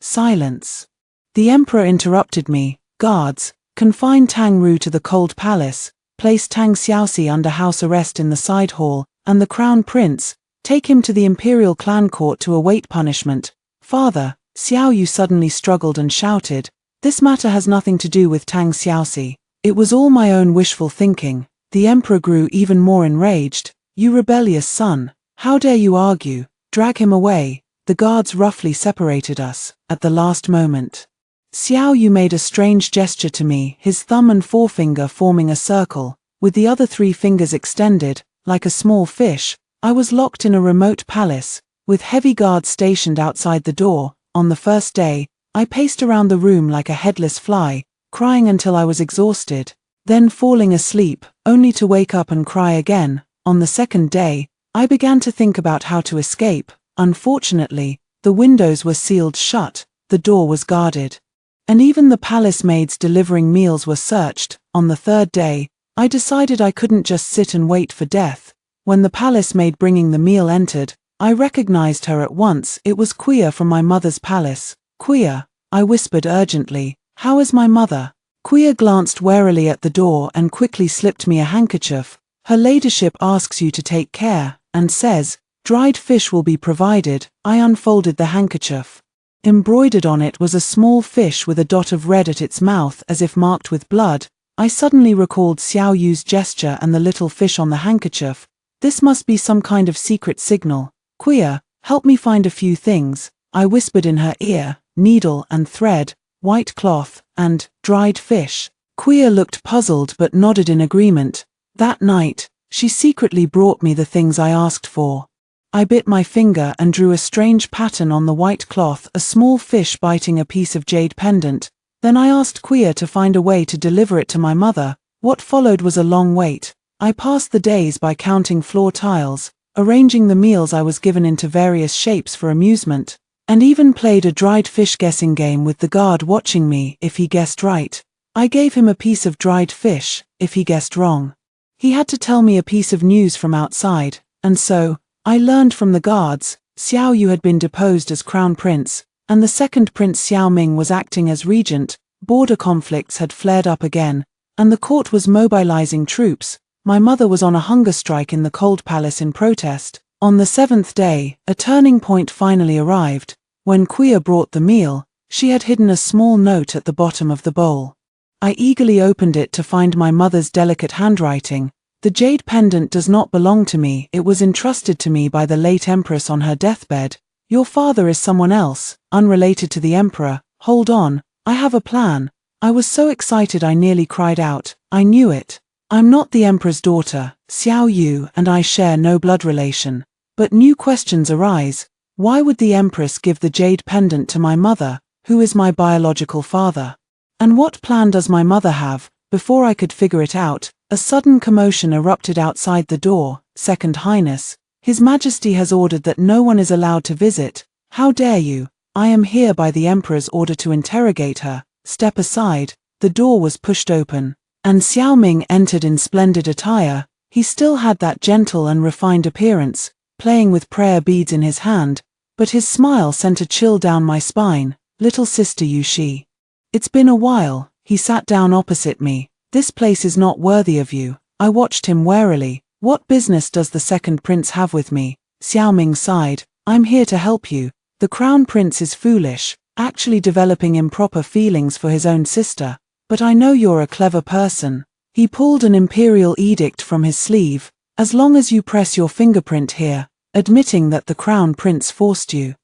silence. The emperor interrupted me. Guards, confine Tang Ru to the cold palace, place Tang Xiaoxi under house arrest in the side hall, and the crown prince, take him to the imperial clan court to await punishment. Father, Xiao Yu suddenly struggled and shouted, this matter has nothing to do with Tang Xiaoxi. It was all my own wishful thinking. The emperor grew even more enraged. You rebellious son, how dare you argue? Drag him away. The guards roughly separated us, at the last moment. Xiao Yu made a strange gesture to me, his thumb and forefinger forming a circle, with the other 3 fingers extended, like a small fish. I was locked in a remote palace, with heavy guards stationed outside the door. On the first day, I paced around the room like a headless fly, crying until I was exhausted, then falling asleep, only to wake up and cry again. On the second day, I began to think about how to escape. Unfortunately, the windows were sealed shut, the door was guarded. And even the palace maids delivering meals were searched. On the third day, I decided I couldn't just sit and wait for death. When the palace maid bringing the meal entered, I recognized her at once. It was Quia from my mother's palace. Quia, I whispered urgently, how is my mother? Quia glanced warily at the door and quickly slipped me a handkerchief. Her ladyship asks you to take care, and says, dried fish will be provided. I unfolded the handkerchief. Embroidered on it was a small fish with a dot of red at its mouth as if marked with blood. I suddenly recalled Xiao Yu's gesture and the little fish on the handkerchief. This must be some kind of secret signal. Quia, help me find a few things. I whispered in her ear, needle and thread, white cloth, and dried fish. Quia looked puzzled but nodded in agreement. That night, she secretly brought me the things I asked for. I bit my finger and drew a strange pattern on the white cloth, a small fish biting a piece of jade pendant. Then I asked Quia to find a way to deliver it to my mother. What followed was a long wait. I passed the days by counting floor tiles, arranging the meals I was given into various shapes for amusement, and even played a dried fish guessing game with the guard watching me. If he guessed right, I gave him a piece of dried fish. If he guessed wrong, he had to tell me a piece of news from outside. And so, I learned from the guards, Xiao Yu had been deposed as crown prince, and the second prince Xiao Ming was acting as regent. Border conflicts had flared up again, and the court was mobilizing troops. My mother was on a hunger strike in the cold palace in protest. On the seventh day, a turning point finally arrived. When Quia brought the meal, she had hidden a small note at the bottom of the bowl. I eagerly opened it to find my mother's delicate handwriting. The jade pendant does not belong to me. It was entrusted to me by the late empress on her deathbed. Your father is someone else, unrelated to the emperor. Hold on, I have a plan. I was so excited I nearly cried out. I knew it. I'm not the emperor's daughter. Xiao Yu and I share no blood relation. But new questions arise. Why would the empress give the jade pendant to my mother, who is my biological father? And what plan does my mother have? Before I could figure it out, a sudden commotion erupted outside the door. Second Highness, His Majesty has ordered that no one is allowed to visit. How dare you? I am here by the Emperor's order to interrogate her. Step aside. The door was pushed open, and Xiao Ming entered in splendid attire. He still had that gentle and refined appearance, playing with prayer beads in his hand, but his smile sent a chill down my spine. Little sister Yu Shi. It's been a while. He sat down opposite me. This place is not worthy of you. I watched him warily. What business does the second prince have with me? Xiao Ming sighed. I'm here to help you. The crown prince is foolish, actually developing improper feelings for his own sister. But I know you're a clever person. He pulled an imperial edict from his sleeve. As long as you press your fingerprint here, admitting that the crown prince forced you,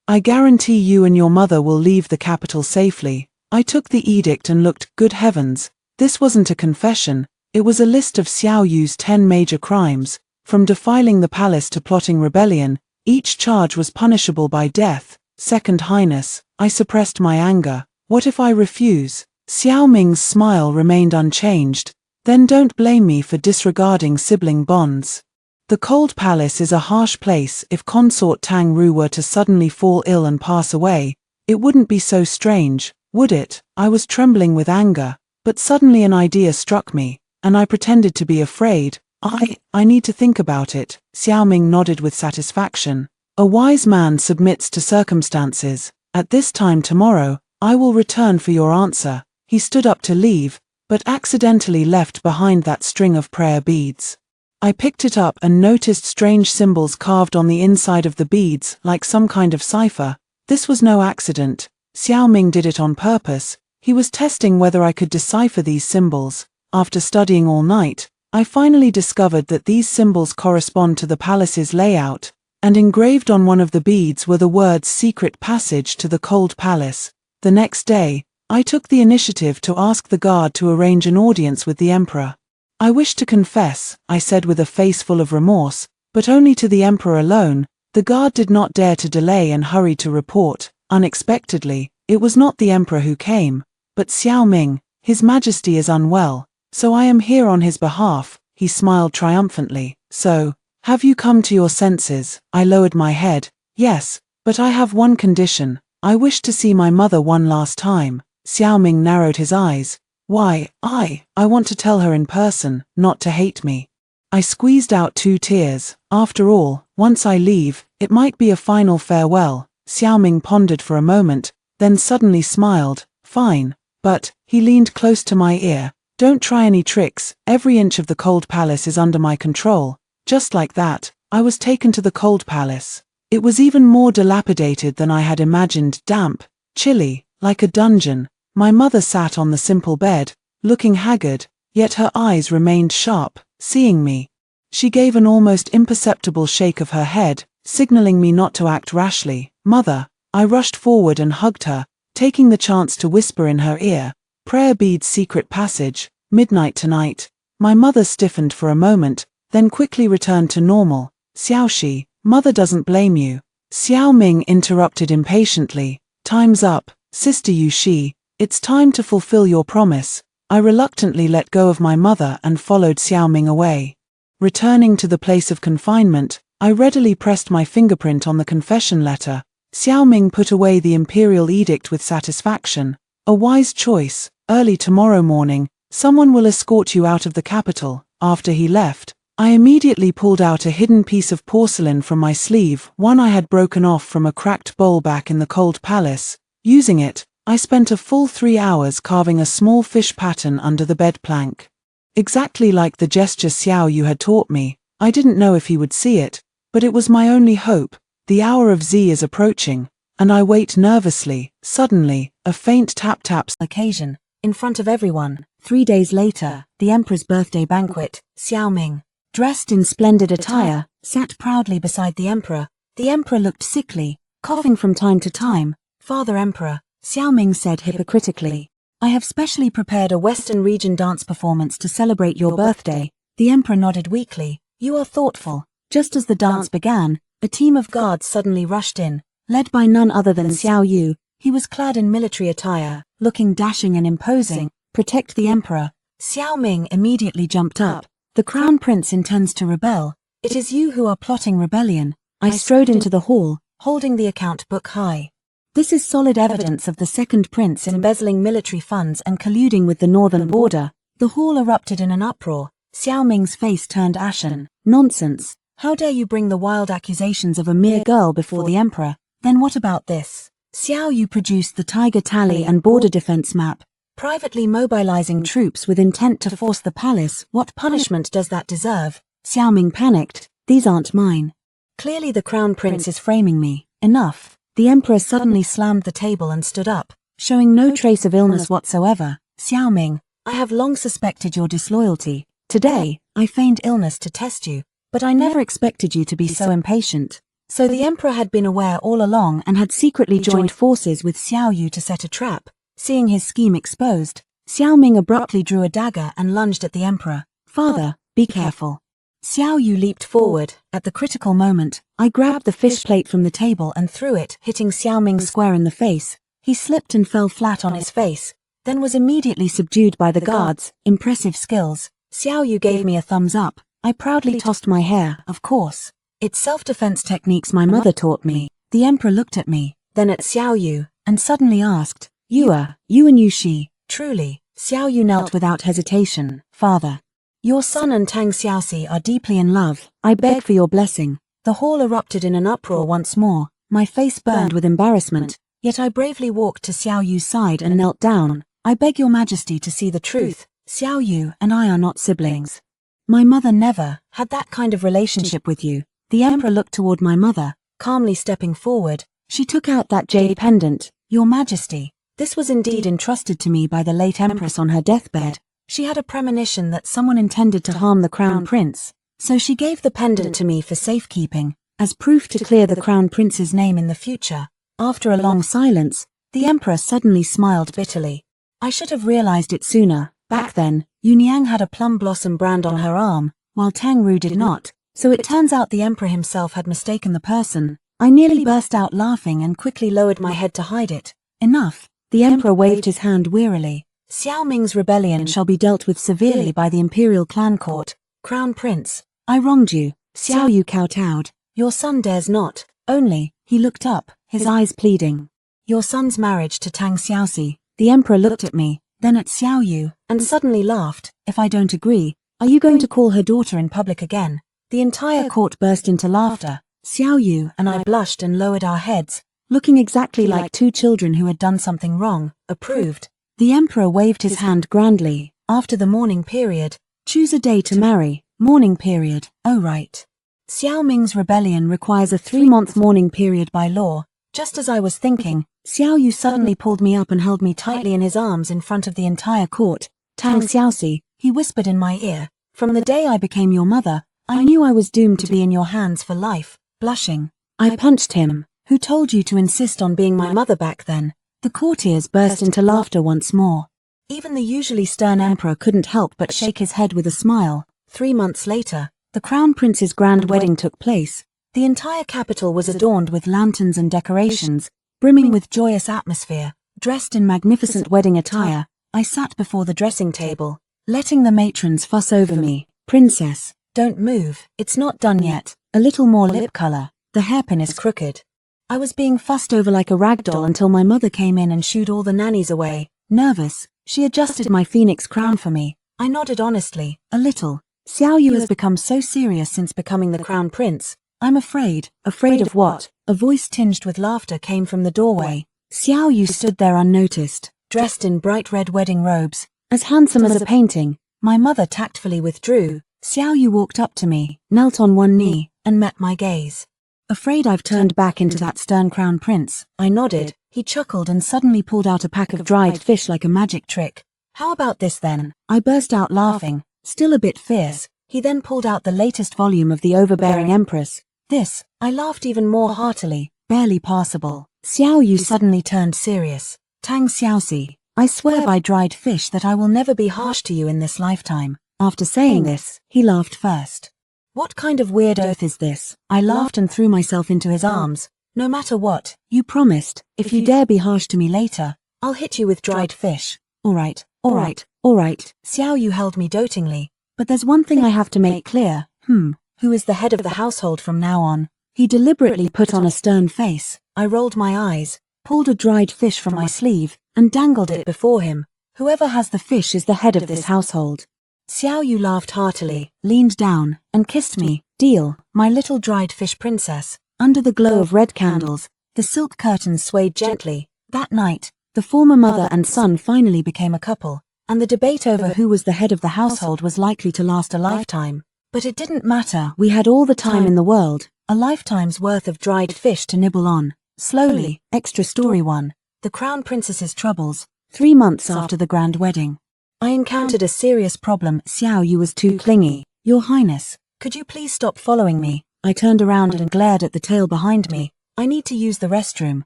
I guarantee you and your mother will leave the capital safely. I took the edict and looked. Good heavens. This wasn't a confession, it was a list of Xiao Yu's 10 major crimes, from defiling the palace to plotting rebellion. Each charge was punishable by death. Second Highness, I suppressed my anger. What if I refuse? Xiao Ming's smile remained unchanged. Then don't blame me for disregarding sibling bonds. The cold palace is a harsh place. If Consort Tang Ru were to suddenly fall ill and pass away, it wouldn't be so strange, would it? I was trembling with anger. But suddenly an idea struck me, and I pretended to be afraid. I need to think about it. Xiao Ming nodded with satisfaction. A wise man submits to circumstances. At this time tomorrow, I will return for your answer. He stood up to leave, but accidentally left behind that string of prayer beads. I picked it up and noticed strange symbols carved on the inside of the beads, like some kind of cipher. This was no accident. Xiao Ming did it on purpose. He was testing whether I could decipher these symbols. After studying all night, I finally discovered that these symbols correspond to the palace's layout, and engraved on one of the beads were the words "Secret Passage to the Cold Palace." The next day, I took the initiative to ask the guard to arrange an audience with the emperor. I wish to confess, I said with a face full of remorse, but only to the emperor alone. The guard did not dare to delay and hurried to report. Unexpectedly, it was not the emperor who came, but Xiao Ming. His Majesty is unwell, so I am here on his behalf. He smiled triumphantly. So, have you come to your senses? I lowered my head. Yes, but I have one condition. I wish to see my mother one last time. Xiao Ming narrowed his eyes. Why, I want to tell her in person, not to hate me. I squeezed out 2 tears. After all, once I leave, it might be a final farewell. Xiao Ming pondered for a moment, then suddenly smiled. Fine. But, he leaned close to my ear. Don't try any tricks, every inch of the Cold Palace is under my control. Just like that, I was taken to the Cold Palace. It was even more dilapidated than I had imagined, damp, chilly, like a dungeon. My mother sat on the simple bed, looking haggard, yet her eyes remained sharp, seeing me. She gave an almost imperceptible shake of her head, signaling me not to act rashly. Mother, I rushed forward and hugged her, taking the chance to whisper in her ear, prayer beads secret passage, midnight tonight. My mother stiffened for a moment, then quickly returned to normal. Xiaoxi, mother doesn't blame you. Xiao Ming interrupted impatiently. Time's up, Sister Yuxi, it's time to fulfill your promise. I reluctantly let go of my mother and followed Xiao Ming away. Returning to the place of confinement, I readily pressed my fingerprint on the confession letter. Xiao Ming put away the imperial edict with satisfaction. A wise choice. Early tomorrow morning, someone will escort you out of the capital. After he left, I immediately pulled out a hidden piece of porcelain from my sleeve, one I had broken off from a cracked bowl back in the Cold Palace. Using it, I spent a full 3 hours carving a small fish pattern under the bed plank. Exactly like the gesture Xiao Yu had taught me. I didn't know if he would see it, but it was my only hope. The hour of Z is approaching, and I wait nervously. Suddenly, a faint tap-taps occasion, in front of everyone. 3 days later, the Emperor's birthday banquet. Xiao Ming, dressed in splendid attire, sat proudly beside the Emperor. The Emperor looked sickly, coughing from time to time. Father Emperor, Xiao Ming said hypocritically, I have specially prepared a Western region dance performance to celebrate your birthday. The Emperor nodded weakly. You are thoughtful. Just as the dance began, a team of guards suddenly rushed in, led by none other than Xiao Yu. He was clad in military attire, looking dashing and imposing. Protect the Emperor. Xiao Ming immediately jumped up. The Crown Prince intends to rebel. It is you who are plotting rebellion. I strode into the hall, holding the account book high. This is solid evidence of the second prince embezzling military funds and colluding with the northern border. The hall erupted in an uproar. Xiao Ming's face turned ashen. Nonsense. How dare you bring the wild accusations of a mere girl before the Emperor? Then what about this? Xiao Yu produced the Tiger Tally and border defense map, privately mobilizing troops with intent to force the palace. What punishment does that deserve? Xiao Ming panicked. These aren't mine. Clearly the Crown Prince is framing me. Enough. The Emperor suddenly slammed the table and stood up, showing no trace of illness whatsoever. Xiao Ming, I have long suspected your disloyalty. Today, I feigned illness to test you, but I never expected you to be so impatient. So the Emperor had been aware all along and had secretly joined forces with Xiao Yu to set a trap. Seeing his scheme exposed, Xiao Ming abruptly drew a dagger and lunged at the Emperor. Father, be careful. Xiao Yu leaped forward. At the critical moment, I grabbed the fish plate from the table and threw it, hitting Xiao Ming square in the face. He slipped and fell flat on his face, then was immediately subdued by the guards. Impressive skills. Xiao Yu gave me a thumbs up. I proudly tossed my hair. Of course. It's self-defense techniques my mother taught me. The Emperor looked at me, then at Xiao Yu, and suddenly asked, You and Yuxi. Truly. Xiao Yu knelt without hesitation. Father, your son and Tang Xiaoxi are deeply in love. I beg for your blessing. The hall erupted in an uproar once more. My face burned with embarrassment, yet I bravely walked to Xiao Yu's side and knelt down. I beg your majesty to see the truth. Xiao Yu and I are not siblings. My mother never had that kind of relationship with you. The Emperor looked toward my mother, calmly stepping forward. She took out that jade pendant. Your Majesty, this was indeed entrusted to me by the late Empress on her deathbed. She had a premonition that someone intended to harm the Crown Prince, so she gave the pendant to me for safekeeping, as proof to clear the Crown Prince's name in the future. After a long silence, the Emperor suddenly smiled bitterly. I should have realized it sooner. Back then, Yuniang had a plum blossom brand on her arm, while Tang Ru did not, so it turns out the Emperor himself had mistaken the person. I nearly burst out laughing and quickly lowered my head to hide it. Enough. The Emperor waved his hand wearily. Xiao Ming's rebellion shall be dealt with severely by the Imperial Clan Court. Crown Prince, I wronged you. Xiao Yu kowtowed. Your son dares not. Only, he looked up, his eyes pleading. Your son's marriage to Tang Xiaoxi. The emperor looked at me, then at Xiao Yu, and suddenly laughed. If I don't agree, are you going to call her daughter in public again? The entire court burst into laughter. Xiao Yu and I blushed and lowered our heads, looking exactly like two children who had done something wrong. Approved. The emperor waved his hand grandly. After the mourning period, choose a day to marry. Mourning period. Oh right. Xiao Ming's rebellion requires a 3-month mourning period by law. Just as I was thinking, Xiao Yu suddenly pulled me up and held me tightly in his arms in front of the entire court. Tang Xiaoxi, he whispered in my ear, from the day I became your mother, I knew I was doomed to be in your hands for life. Blushing, I punched him. Who told you to insist on being my mother back then? The courtiers burst into laughter once more. Even the usually stern emperor couldn't help but shake his head with a smile. 3 months later, the crown prince's grand wedding took place. The entire capital was adorned with lanterns and decorations, brimming with joyous atmosphere. Dressed in magnificent wedding attire, I sat before the dressing table, letting the matrons fuss over me. Princess, don't move, it's not done yet. A little more lip color. The hairpin is crooked. I was being fussed over like a rag doll until my mother came in and shooed all the nannies away. Nervous, she adjusted my phoenix crown for me. I nodded honestly, a little. Xiao Yu has become so serious since becoming the crown prince. I'm afraid. Afraid of what? A voice tinged with laughter came from the doorway. Xiao Yu stood there unnoticed, dressed in bright red wedding robes, as handsome as a painting. My mother tactfully withdrew. Xiao Yu walked up to me, knelt on one knee, and met my gaze. Afraid I've turned back into that stern crown prince, I nodded. He chuckled and suddenly pulled out a pack of dried fish like a magic trick. How about this then? I burst out laughing, still a bit fierce. He then pulled out the latest volume of The Overbearing Empress. This, I laughed even more heartily, barely passable. Xiao Yu suddenly turned serious. Tang Xiaoxi, I swear by dried fish that I will never be harsh to you in this lifetime. After saying this, he laughed first. What kind of weird oath is this? I laughed and threw myself into his arms. No matter what, you promised, if you dare be harsh to me later, I'll hit you with dried fish. Alright, alright, alright. Xiao Yu held me dotingly. But there's one thing I have to make clear. Who is the head of the household from now on? He deliberately put on a stern face. I rolled my eyes, pulled a dried fish from my sleeve, and dangled it before him. Whoever has the fish is the head of this household. Xiao Yu laughed heartily, leaned down, and kissed me. Deal, my little dried fish princess. Under the glow of red candles, the silk curtains swayed gently. That night, the former mother and son finally became a couple, and the debate over who was the head of the household was likely to last a lifetime. But it didn't matter, we had all the time in the world, a lifetime's worth of dried fish to nibble on. Slowly, extra story 1. The Crown Princess's troubles. 3 months after the grand wedding, I encountered a serious problem. Xiao Yu was too clingy. Your Highness, could you please stop following me? I turned around and glared at the tail behind me. I need to use the restroom.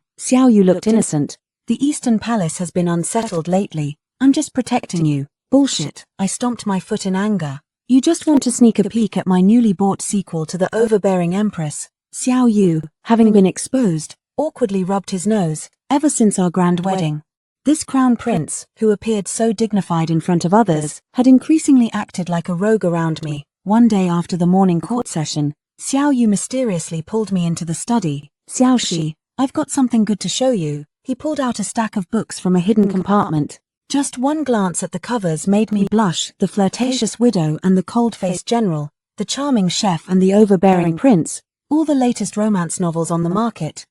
Xiao Yu looked innocent. The Eastern Palace has been unsettled lately. I'm just protecting you. Bullshit. I stomped my foot in anger. You just want to sneak a peek at my newly bought sequel to The Overbearing Empress. Xiao Yu, having been exposed, awkwardly rubbed his nose. Ever since our grand wedding, this crown prince, who appeared so dignified in front of others, had increasingly acted like a rogue around me. One day after the morning court session, Xiao Yu mysteriously pulled me into the study. Xiaoxi, I've got something good to show you. He pulled out a stack of books from a hidden compartment. Just one glance at the covers made me blush. The Flirtatious Widow and the Cold-Faced General, The Charming Chef and the Overbearing Prince, all the latest romance novels on the market.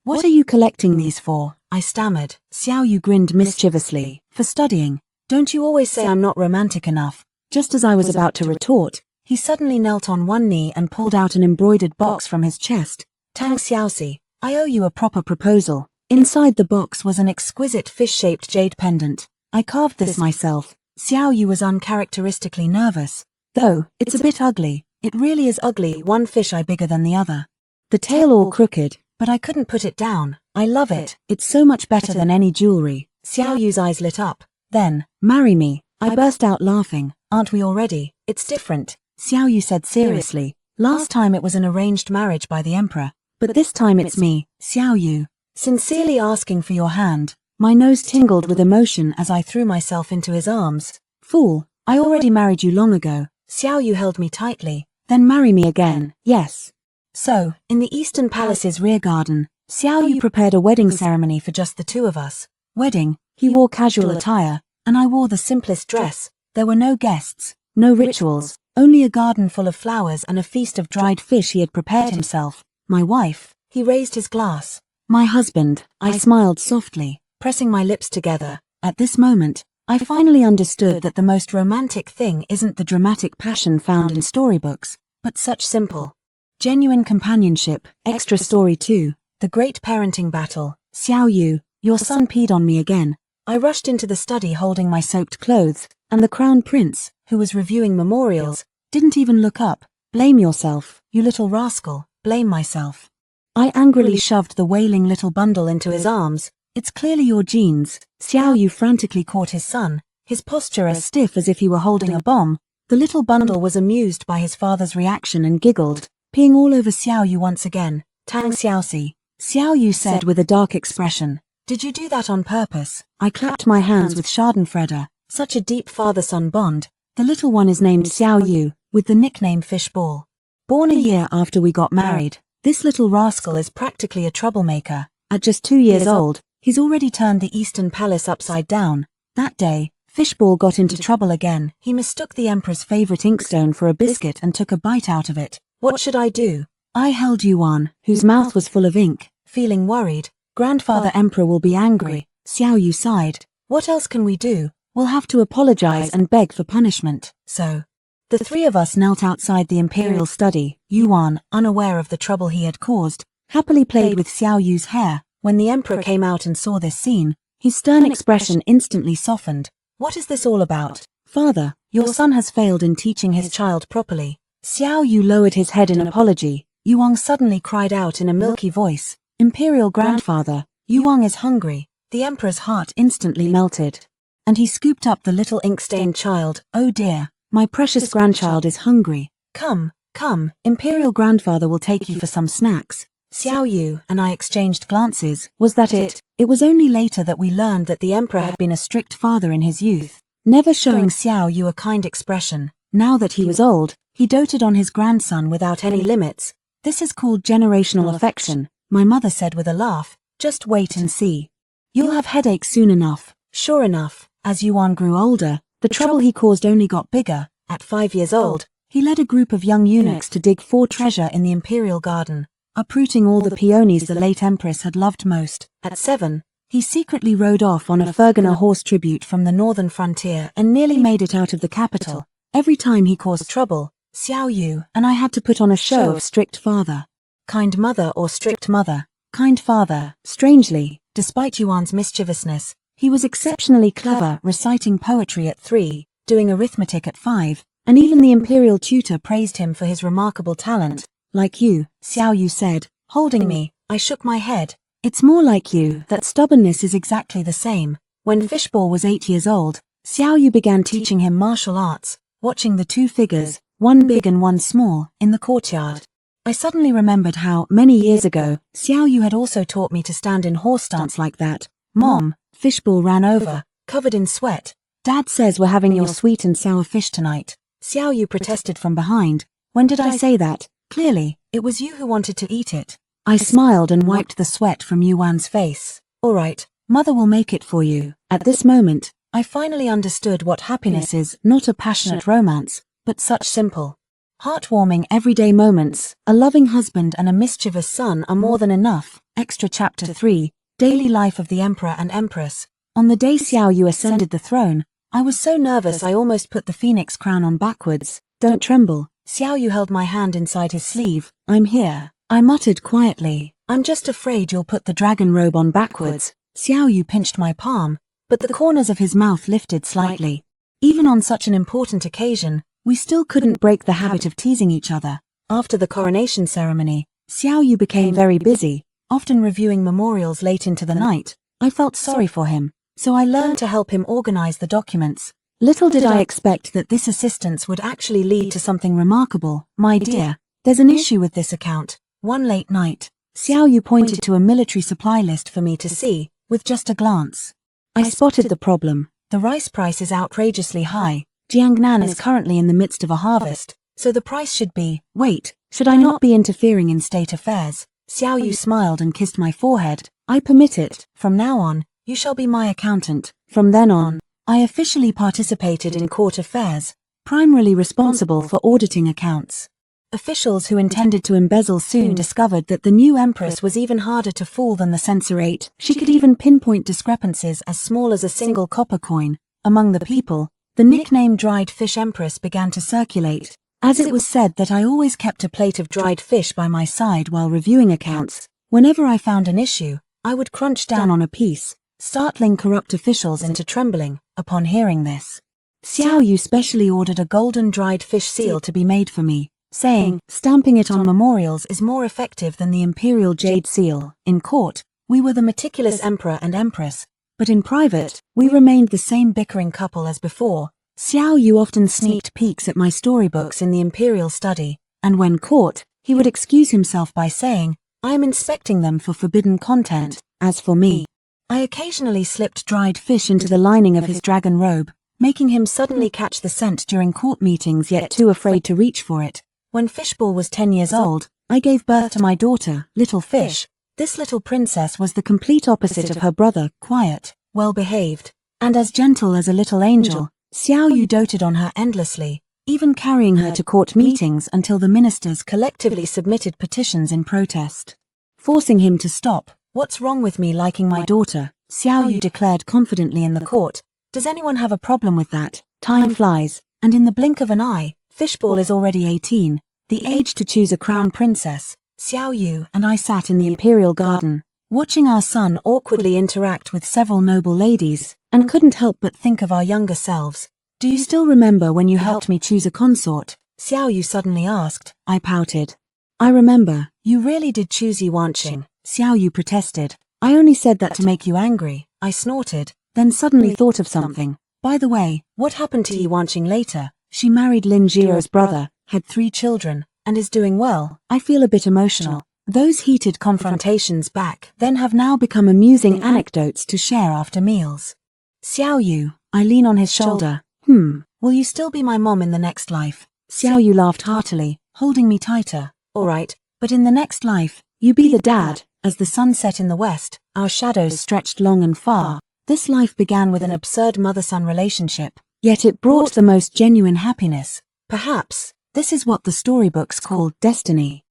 What are you collecting these for? I stammered. Xiao Yu grinned mischievously. For studying. Don't you always say I'm not romantic enough? Just as I was about to retort, he suddenly knelt on one knee and pulled out an embroidered box from his chest. Tang Xiaoxi, I owe you a proper proposal. Inside the box was an exquisite fish-shaped jade pendant. I carved this myself. Xiao Yu was uncharacteristically nervous. Though, it's a bit ugly. It really is ugly. One fish eye bigger than the other. The tail all crooked, but I couldn't put it down. I love it. It's so much better than any jewelry. Xiao Yu's eyes lit up. Then, marry me. I burst out laughing. Aren't we already? It's different. Xiao Yu said seriously. Last time it was an arranged marriage by the emperor. But this time it's me, Xiao Yu, sincerely asking for your hand. My nose tingled with emotion as I threw myself into his arms. Fool, I already married you long ago. Xiao Yu held me tightly. Then marry me again, yes. So, in the Eastern Palace's rear garden, Xiao Yu prepared a wedding ceremony for just the two of us. Wedding, He wore casual attire, and I wore the simplest dress. There were no guests, no rituals, only a garden full of flowers and a feast of dried fish he had prepared himself. My wife. He raised his glass. My husband. I smiled softly, pressing my lips together. At this moment, I finally understood that the most romantic thing isn't the dramatic passion found in storybooks, but such simple, genuine companionship. Extra story 2. The Great Parenting Battle. Xiao Yu, your son peed on me again. I rushed into the study holding my soaked clothes, and the Crown Prince, who was reviewing memorials, didn't even look up. Blame yourself, you little rascal. Blame myself. I angrily shoved the wailing little bundle into his arms. It's clearly your genes. Xiao Yu frantically caught his son, his posture as stiff as if he were holding a bomb. The little bundle was amused by his father's reaction and giggled, peeing all over Xiao Yu once again. Tang Xiaoxi. Xiao Yu said with a dark expression. Did you do that on purpose? I clapped my hands with Schadenfreude. Such a deep father-son bond. The little one is named Xiao Yu, with the nickname Fishball. Born a year after we got married, this little rascal is practically a troublemaker. At just 2 years old, he's already turned the Eastern Palace upside down. That day, Fishball got into trouble again. He mistook the Emperor's favorite inkstone for a biscuit and took a bite out of it. What should I do? I held Yuan, whose mouth was full of ink, feeling worried. Grandfather Emperor will be angry. Xiao Yu sighed. What else can we do? We'll have to apologize and beg for punishment. So, the three of us knelt outside the imperial study. Yuan, unaware of the trouble he had caused, happily played with Xiao Yu's hair. When the emperor came out and saw this scene, his stern expression instantly softened. What is this all about? Father, your son has failed in teaching his child properly. Xiao Yu lowered his head in apology. Yuan suddenly cried out in a milky voice. Imperial grandfather, Yuan is hungry. The emperor's heart instantly melted, and he scooped up the little ink-stained child. Oh dear. My precious grandchild is hungry. Come, come, Imperial Grandfather will take you for some snacks. Xiao Yu and I exchanged glances. Was that it? It was only later that we learned that the Emperor had been a strict father in his youth, never showing Xiao Yu a kind expression. Now that he was old, he doted on his grandson without any limits. This is called generational affection, my mother said with a laugh. Just wait and see. You'll have headaches soon enough. Sure enough, as Yuan grew older, the trouble he caused only got bigger. At 5 years old, he led a group of young eunuchs to dig for treasure in the imperial garden, uprooting all the peonies the late empress had loved most. At 7, he secretly rode off on a Fergana horse tribute from the northern frontier and nearly made it out of the capital. Every time he caused trouble, Xiao Yu and I had to put on a show of strict father, kind mother or strict mother, kind father. Strangely, despite Yuan's mischievousness, he was exceptionally clever, reciting poetry at 3, doing arithmetic at 5, and even the imperial tutor praised him for his remarkable talent. Like you, Xiao Yu said, holding me. I shook my head. It's more like you, that stubbornness is exactly the same. When Fishball was 8 years old, Xiao Yu began teaching him martial arts, watching the two figures, one big and one small, in the courtyard. I suddenly remembered how, many years ago, Xiao Yu had also taught me to stand in horse stance like that. Mom, Fishball ran over, covered in sweat. Dad says we're having your sweet and sour fish tonight. Xiao Yu protested from behind. When did I say that? Clearly, it was you who wanted to eat it. I smiled and wiped the sweat from Yuan's face. All right, Mother will make it for you. At this moment, I finally understood what happiness is, not a passionate romance, but such simple, heartwarming everyday moments. A loving husband and a mischievous son are more than enough. Extra Chapter 3, Daily Life of the Emperor and Empress. On the day Xiao Yu ascended the throne, I was so nervous I almost put the phoenix crown on backwards. Don't tremble. Xiao Yu held my hand inside his sleeve. I'm here. I muttered quietly. I'm just afraid you'll put the dragon robe on backwards. Xiao Yu pinched my palm, but the corners of his mouth lifted slightly. Even on such an important occasion, we still couldn't break the habit of teasing each other. After the coronation ceremony, Xiao Yu became very busy, often reviewing memorials late into the night. I felt sorry for him, so I learned to help him organize the documents. Little did I expect that this assistance would actually lead to something remarkable. My dear, there's an issue with this account. One late night, Xiao Yu pointed to a military supply list for me to see, with just a glance. I spotted the problem. The rice price is outrageously high. Jiangnan is currently in the midst of a harvest, so the price should be... Wait, should I not be interfering in state affairs? Xiao Yu smiled and kissed my forehead. I permit it. From now on, you shall be my accountant. From then on, I officially participated in court affairs, primarily responsible for auditing accounts. Officials who intended to embezzle soon discovered that the new empress was even harder to fool than the censorate. She could even pinpoint discrepancies as small as a single copper coin. Among the people, the nickname Dried Fish Empress began to circulate, as it was said that I always kept a plate of dried fish by my side while reviewing accounts. Whenever I found an issue, I would crunch down on a piece, startling corrupt officials into trembling. Upon hearing this, Xiao Yu specially ordered a golden dried fish seal to be made for me, saying, stamping it on memorials is more effective than the imperial jade seal. In court, we were the meticulous emperor and empress, but in private, we remained the same bickering couple as before. Xiao Yu often sneaked peeks at my storybooks in the imperial study, and when caught, he would excuse himself by saying, I am inspecting them for forbidden content. As for me, I occasionally slipped dried fish into the lining of his dragon robe, making him suddenly catch the scent during court meetings yet too afraid to reach for it. When Fishball was 10 years old, I gave birth to my daughter, Little Fish. This little princess was the complete opposite of her brother, quiet, well-behaved, and as gentle as a little angel. Xiao Yu doted on her endlessly, even carrying her to court meetings until the ministers collectively submitted petitions in protest, forcing him to stop. What's wrong with me liking my daughter? Xiao Yu declared confidently in the court. Does anyone have a problem with that? Time flies, and in the blink of an eye, Fishball is already 18, the age to choose a crown princess. Xiao Yu and I sat in the imperial garden, watching our son awkwardly interact with several noble ladies, and couldn't help but think of our younger selves. Do you still remember when you helped me choose a consort? Xiao Yu suddenly asked. I pouted. I remember. You really did choose Yuanqing. Xiao Yu protested. I only said that to make you angry. I snorted, then suddenly thought of something. By the way, what happened to Yuanqing later? She married Lin Jiro's brother, had 3 children, and is doing well. I feel a bit emotional. Those heated confrontations back then have now become amusing anecdotes to share after meals. Xiao Yu, I lean on his shoulder. Will you still be my mom in the next life? Xiao Yu laughed heartily, holding me tighter. All right, but in the next life, you be the dad. As the sun set in the west, our shadows stretched long and far. This life began with an absurd mother-son relationship, yet it brought the most genuine happiness. Perhaps, this is what the storybooks call destiny.